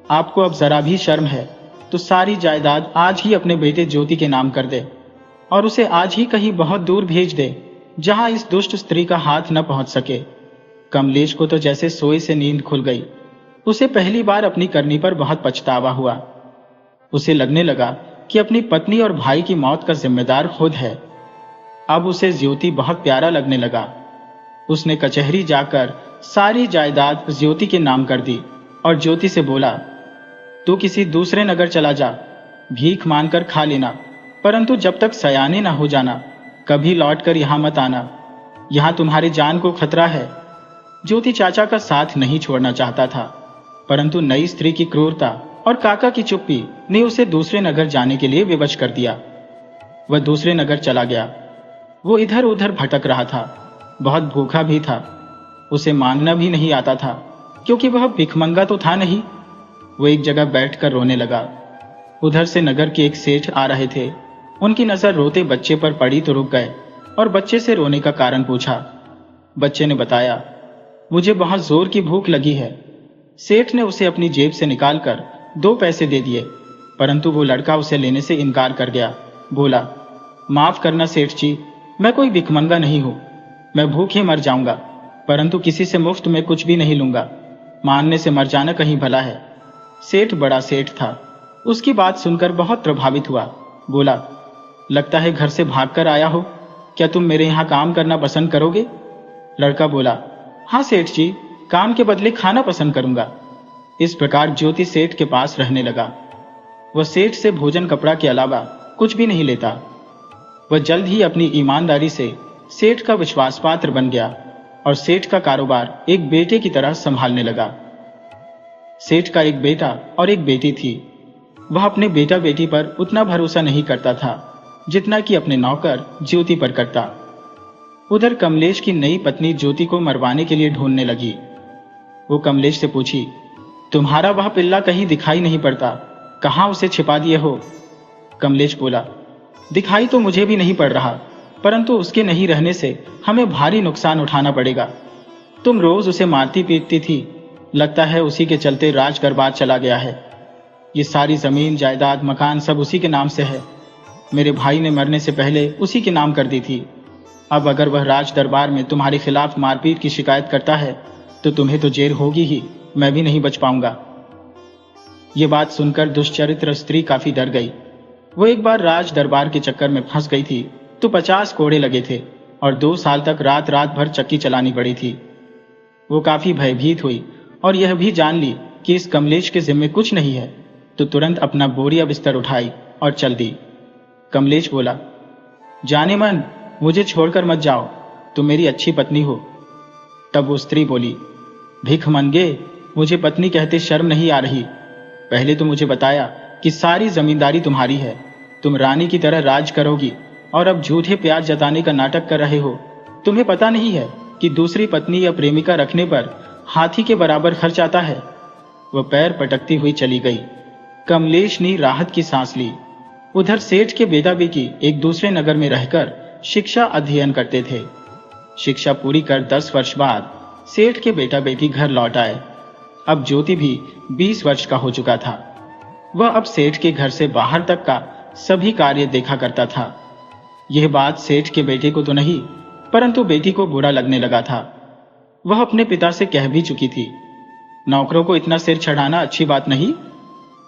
आपको अब जरा भी शर्म है तो सारी जायदाद आज ही अपने बेटे ज्योति के नाम कर दे और उसे आज ही कहीं बहुत दूर भेज दे, जहां इस दुष्ट स्त्री का हाथ न पहुंच सके। कमलेश को तो जैसे सोए से नींद खुल गई। उसे पहली बार अपनी करनी पर बहुत पछतावा हुआ। उसे लगने लगा कि अपनी पत्नी और भाई की मौत का जिम्मेदार खुद है। अब उसे ज्योति बहुत प्यारा लगने लगा। उसने कचहरी जाकर सारी जायदाद ज्योति के नाम कर दी और ज्योति से बोला, तू किसी दूसरे नगर चला जा, भीख मांगकर खा लेना, परंतु जब तक सयाने ना हो जाना कभी लौटकर यहां मत आना। यहां तुम्हारी जान को खतरा है। ज्योति चाचा का साथ नहीं छोड़ना चाहता था, परंतु नई स्त्री की क्रूरता और काका की चुप्पी ने उसे दूसरे नगर जाने के लिए विवश कर दिया। वह दूसरे नगर चला गया। वो इधर उधर भटक रहा था। बहुत भूखा भी था। उसे मांगना भी नहीं आता था, क्योंकि वह भिखमंगा तो था नहीं। वो एक जगह बैठकर रोने लगा। उधर से नगर के एक सेठ आ रहे थे। उनकी नजर रोते बच्चे पर पड़ी तो रुक गए और बच्चे से रोने का कारण पूछा। बच्चे ने बताया, मुझे बहुत जोर की भूख लगी है। सेठ ने उसे अपनी जेब से निकालकर 2 पैसे दे दिए, परंतु वो लड़का उसे लेने से इनकार कर गया। बोला, माफ करना सेठ जी, मैं कोई भिखमंगा नहीं हूं। मैं भूखे मर जाऊंगा, परंतु किसी से मुफ्त में कुछ भी नहीं लूंगा। मांगने से मर जाना कहीं भला है। सेठ बड़ा सेठ था। उसकी बात सुनकर बहुत प्रभावित हुआ। बोला, लगता है घर से भागकर आया हो। क्या तुम मेरे यहाँ काम करना पसंद करोगे? लड़का बोला, हाँ सेठ जी, काम के बदले खाना पसंद करूंगा। इस प्रकार ज्योति सेठ के पास रहने लगा। वह सेठ से भोजन कपड़ा के अलावा कुछ भी नहीं लेता। वह जल्द ही अपनी ईमानदारी से सेठ का विश्वास पात्र बन गया और सेठ का कारोबार एक बेटे की तरह संभालने लगा। सेठ का एक बेटा और एक बेटी थी। वह अपने बेटा बेटी पर उतना भरोसा नहीं करता था जितना कि अपने नौकर ज्योति पर करता। उधर कमलेश की नई पत्नी ज्योति को मरवाने के लिए ढूंढने लगी। वो कमलेश से पूछी, तुम्हारा वह पिल्ला कहीं दिखाई नहीं पड़ता, कहां उसे छिपा दिए हो? कमलेश बोला, दिखाई तो मुझे भी नहीं पड़ रहा, परंतु उसके नहीं रहने से हमें भारी नुकसान उठाना पड़ेगा। तुम रोज उसे मारती पीटती थी, लगता है उसी के चलते राज दरबार चला गया है। ये सारी जमीन जायदाद मकान सब उसी के नाम से है। मेरे भाई ने मरने से पहले उसी के नाम कर दी थी। अब अगर वह राज दरबार में तुम्हारे खिलाफ मारपीट की शिकायत करता है तो तुम्हें तो जेल होगी ही, मैं भी नहीं बच पाऊंगा। ये बात सुनकर दुष्चरित्र स्त्री काफी डर गई। वो एक बार राज दरबार के चक्कर में फंस गई थी तो 50 कोड़े लगे थे और 2 साल तक रात रात भर चक्की चलानी पड़ी थी। वो काफी भयभीत हुई और यह भी जान ली कि इस कमलेश के जिम्मे कुछ नहीं है, तो तुरंत अपना बोरिया बिस्तर उठाई और चल दी। कमलेश बोला, जाने मन, मुझे छोड़कर मत जाओ, तुम मेरी अच्छी पत्नी हो। तब वो स्त्री बोली, भिख मंगे, मुझे पत्नी कहते शर्म नहीं आ रही? पहले तो मुझे बताया कि सारी जमींदारी तुम्हारी है, तुम रानी की तरह राज करोगी, और अब झूठे प्यार जताने का नाटक कर रहे हो। तुम्हें पता नहीं है कि दूसरी पत्नी या प्रेमिका रखने पर हाथी के बराबर खर्च आता है। वह पैर पटकती हुई चली गई। कमलेश ने राहत की सांस ली। उधर सेठ के बेटा बेटी एक दूसरे नगर में रहकर शिक्षा अध्ययन करते थे। शिक्षा पूरी कर 10 वर्ष बाद सेठ के बेटा बेटी घर लौट आए। अब ज्योति भी 20 वर्ष का हो चुका था। वह अब सेठ के घर से बाहर तक का सभी कार्य देखा करता था। यह बात सेठ के बेटे को तो नहीं, परंतु बेटी को बुरा लगने लगा था। वह अपने पिता से कह भी चुकी थी, नौकरों को इतना सिर चढ़ाना अच्छी बात नहीं।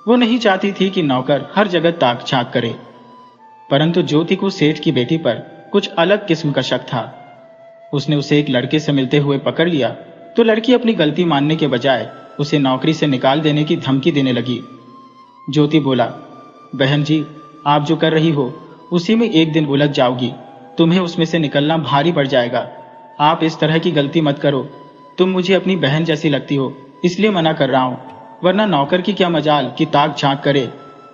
वो नहीं चाहती थी कि नौकर हर जगह ताक झांक करे। परंतु ज्योति को सेठ की बेटी पर कुछ अलग किस्म का शक था। उसने उसे एक लड़के से मिलते हुए पकड़ लिया तो लड़की अपनी गलती मानने के बजाय उसे नौकरी से निकाल देने की धमकी देने लगी। ज्योति बोला, बहन जी, आप जो कर रही हो उसी में एक दिन उलझ जाओगी, तुम्हें उसमें से निकलना भारी पड़ जाएगा। आप इस तरह की गलती मत करो। तुम मुझे अपनी बहन जैसी लगती हो, इसलिए मना कर रहा हूं, वरना नौकर की क्या मजाल कि ताक झांक करे।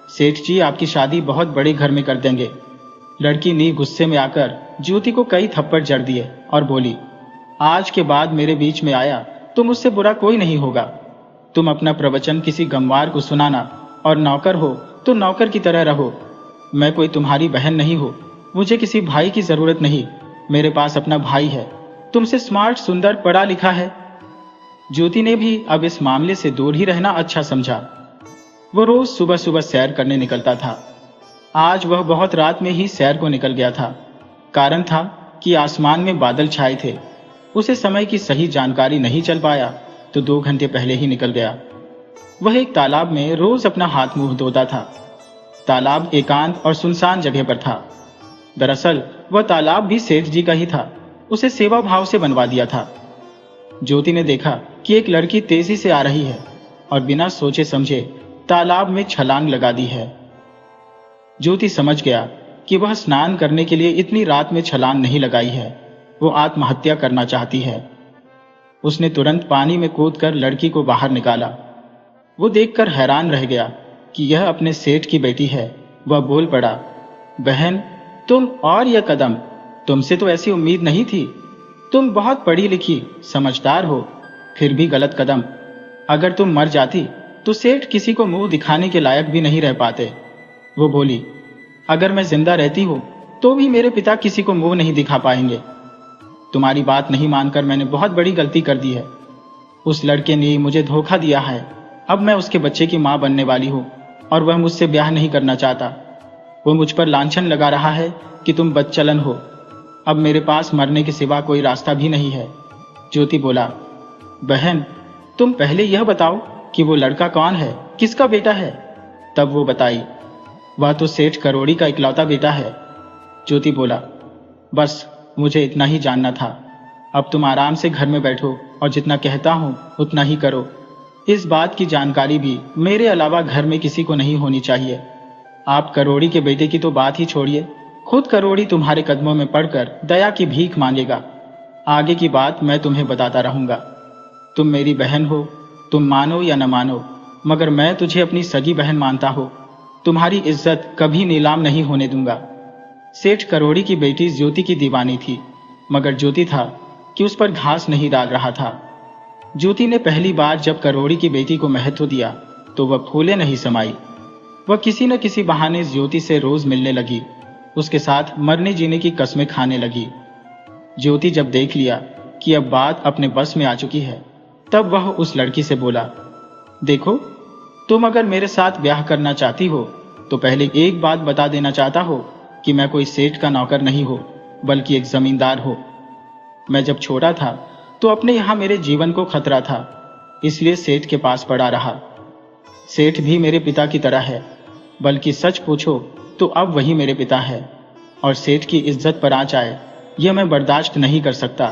सेठ जी आपकी शादी बहुत बड़े घर में कर देंगे। लड़की ने गुस्से में आकर ज्योति को कई थप्पड़ जड़ दिए और बोली, आज के बाद मेरे बीच में आया तो मुझसे बुरा कोई नहीं होगा। तुम अपना प्रवचन किसी गंवार को सुनाना, और नौकर हो तो नौकर की तरह रहो। मैं कोई तुम्हारी बहन नहीं हो, मुझे किसी भाई की जरूरत नहीं। मेरे पास अपना भाई है, तुमसे स्मार्ट, सुंदर, पढ़ा लिखा है। ज्योति ने भी अब इस मामले से दूर ही रहना अच्छा समझा। वो रोज सुबह सुबह सैर करने निकलता था। आज वह बहुत रात में ही सैर को निकल गया था। कारण था कि आसमान में बादल छाए थे। उसे समय की सही जानकारी नहीं चल पाया तो 2 घंटे पहले ही निकल गया। वह एक तालाब में रोज अपना हाथ मुंह धोता था। तालाब एकांत और सुनसान जगह पर था। दरअसल वह तालाब भी सेठ जी का ही था, उसे सेवा भाव से बनवा दिया था। ज्योति ने देखा कि एक लड़की तेजी से आ रही है और बिना सोचे समझे तालाब में छलांग लगा दी है। ज्योति समझ गया कि वह स्नान करने के लिए इतनी रात में छलांग नहीं लगाई है, वो आत्महत्या करना चाहती है। उसने तुरंत पानी में कूदकर लड़की को बाहर निकाला। वो देखकर हैरान रह गया कि यह अपने सेठ की बेटी है। वह बोल पड़ा, बहन, तुम और यह कदम, तुमसे तो ऐसी उम्मीद नहीं थी। तुम बहुत पढ़ी लिखी, समझदार हो, फिर भी गलत कदम। अगर तुम मर जाती तो सेठ किसी को मुंह दिखाने के लायक भी नहीं रह पाते। वो बोली, अगर मैं जिंदा रहती हूं तो भी मेरे पिता किसी को मुंह नहीं दिखा पाएंगे। तुम्हारी बात नहीं मानकर मैंने बहुत बड़ी गलती कर दी है। उस लड़के ने मुझे धोखा दिया है। अब मैं उसके बच्चे की मां बनने वाली हूं और वह मुझसे ब्याह नहीं करना चाहता। वो मुझ पर लांछन लगा रहा है कि तुम बदचलन हो। अब मेरे पास मरने के सिवा कोई रास्ता भी नहीं है। ज्योति बोला, बहन, तुम पहले यह बताओ कि वो लड़का कौन है, किसका बेटा है? तब वो बताई, वह तो सेठ करोड़ी का इकलौता बेटा है। ज्योति बोला, बस मुझे इतना ही जानना था। अब तुम आराम से घर में बैठो और जितना कहता हूं उतना ही करो। इस बात की जानकारी भी मेरे अलावा घर में किसी को नहीं होनी चाहिए। आप करोड़ी के बेटे की तो बात ही छोड़िए, खुद करोड़ी तुम्हारे कदमों में पड़कर दया की भीख मांगेगा। आगे की बात मैं तुम्हें बताता रहूंगा। तुम मेरी बहन हो, तुम मानो या न मानो, मगर मैं तुझे अपनी सगी बहन मानता हूं। तुम्हारी इज्जत कभी नीलाम नहीं होने दूंगा। सेठ करोड़ी की बेटी ज्योति की दीवानी थी, मगर ज्योति था कि उस पर घास नहीं डाल रहा था। ज्योति ने पहली बार जब करोड़ी की बेटी को महत्व दिया तो वह फूले नहीं समाई। वह किसी न किसी बहाने ज्योति से रोज मिलने लगी, उसके साथ मरने जीने की कस्में खाने लगी। ज्योति जब देख लिया कि अब बात अपने बस में आ चुकी है, तब वह उस लड़की से बोला, देखो, तुम अगर मेरे साथ ब्याह करना चाहती हो तो पहले एक बात बता देना चाहता हो कि मैं कोई सेठ का नौकर नहीं हो, बल्कि एक जमींदार हो। मैं जब छोटा था तो अपने यहां मेरे जीवन को खतरा था, इसलिए सेठ के पास पड़ा रहा। सेठ भी मेरे पिता की तरह है, बल्कि सच पूछो तो अब वही मेरे पिता है, और सेठ की इज्जत पर आंच आए यह मैं बर्दाश्त नहीं कर सकता।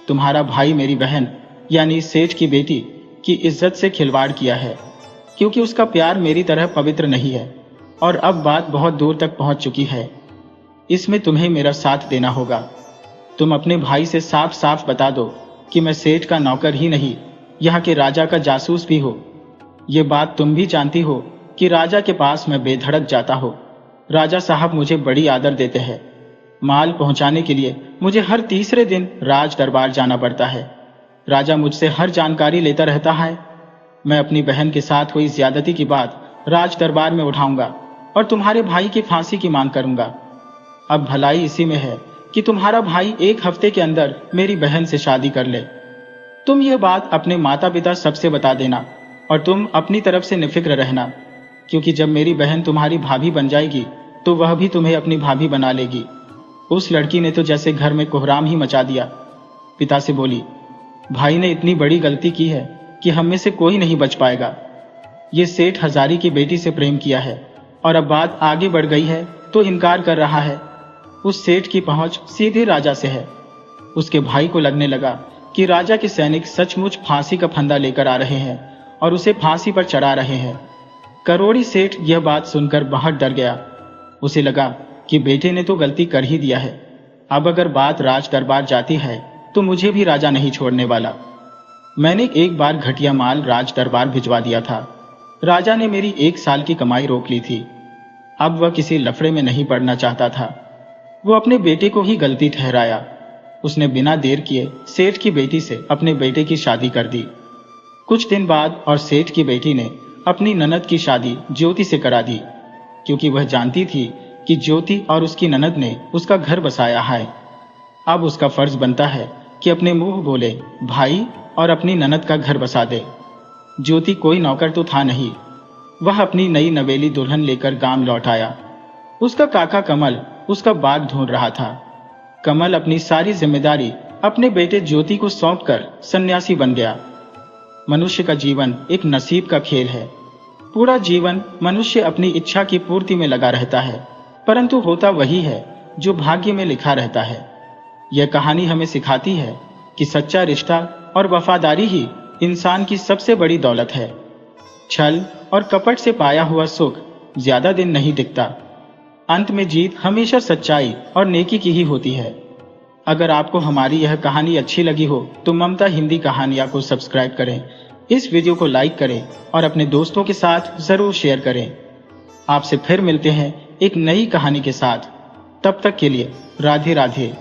तुम्हारा भाई मेरी बहन यानी सेठ की बेटी की इज्जत से खिलवाड़ किया है, क्योंकि उसका प्यार मेरी तरह पवित्र नहीं है और अब बात बहुत दूर तक पहुंच चुकी है। इसमें तुम्हें मेरा साथ देना होगा। तुम अपने भाई से साफ साफ बता दो कि मैं सेठ का नौकर ही नहीं, यहाँ के राजा का जासूस भी हो। ये बात तुम भी जानती हो कि राजा के पास मैं बेधड़क जाता हूँ। राजा साहब मुझे बड़ी आदर देते हैं। माल पहुंचाने के लिए मुझे हर तीसरे दिन राज दरबार जाना पड़ता है। राजा मुझसे हर जानकारी लेता रहता है। मैं अपनी बहन के साथ हुई ज्यादती की बात राज दरबार में उठाऊंगा और तुम्हारे भाई की फांसी की मांग करूंगा। अब भलाई इसी में है कि तुम्हारा भाई 1 हफ्ते के अंदर मेरी बहन से शादी कर ले। तुम यह बात अपने माता पिता सबसे बता देना और तुम अपनी तरफ से निफिक्र रहना, क्योंकि जब मेरी बहन तुम्हारी भाभी बन जाएगी तो वह भी तुम्हें अपनी भाभी बना लेगी। उस लड़की ने तो जैसे घर में कोहराम ही मचा दिया। पिता से बोली, भाई ने इतनी बड़ी गलती की है कि हम में से कोई नहीं बच पाएगा। ये सेठ हजारी की बेटी से प्रेम किया है और अब बात आगे बढ़ गई है तो इनकार कर रहा है। उस सेठ की पहुंच सीधे राजा से है। उसके भाई को लगने लगा कि राजा के सैनिक सचमुच फांसी का फंदा लेकर आ रहे हैं और उसे फांसी पर चढ़ा रहे हैं। करोड़ी सेठ यह बात सुनकर बहुत डर गया। उसे लगा कि बेटे ने तो गलती कर ही दिया है। अब अगर बात राज दरबार जाती है तो मुझे भी राजा नहीं छोड़ने वाला। मैंने एक बार घटिया माल राज दरबार भिजवा दिया था। राजा ने मेरी 1 साल की कमाई रोक ली थी। अब वह किसी लफड़े में नहीं पड़ना चाहता था। वो अपने बेटे को ही गलती ठहराया। उसने बिना देर किए सेठ की बेटी से अपने बेटे की शादी कर दी। कुछ दिन बाद और सेठ की बेटी ने अपनी ननद की शादी ज्योति से करा दी, क्योंकि वह जानती थी कि ज्योति और उसकी ननद ने उसका घर बसाया है। अब उसका फर्ज बनता है कि अपने मुंह बोले भाई और अपनी ननद का घर बसा दे। ज्योति कोई नौकर तो था नहीं। वह अपनी नई नवेली दुल्हन लेकर गांव लौट आया। उसका काका कमल उसका बाग ढूंढ रहा था। कमल अपनी सारी जिम्मेदारी अपने बेटे ज्योति को सौंपकर सन्यासी बन गया। मनुष्य का जीवन एक नसीब का खेल है। पूरा जीवन मनुष्य अपनी इच्छा की पूर्ति में लगा रहता है, परंतु होता वही है जो भाग्य में लिखा रहता है। यह कहानी हमें सिखाती है कि सच्चा रिश्ता और वफादारी ही इंसान की सबसे बड़ी दौलत है। छल और कपट से पाया हुआ सुख ज्यादा दिन नहीं टिकता। अंत में जीत हमेशा सच्चाई और नेकी की ही होती है। अगर आपको हमारी यह कहानी अच्छी लगी हो तो ममता हिंदी कहानियां को सब्सक्राइब करें, इस वीडियो को लाइक करें और अपने दोस्तों के साथ जरूर शेयर करें। आपसे फिर मिलते हैं एक नई कहानी के साथ। तब तक के लिए राधे राधे।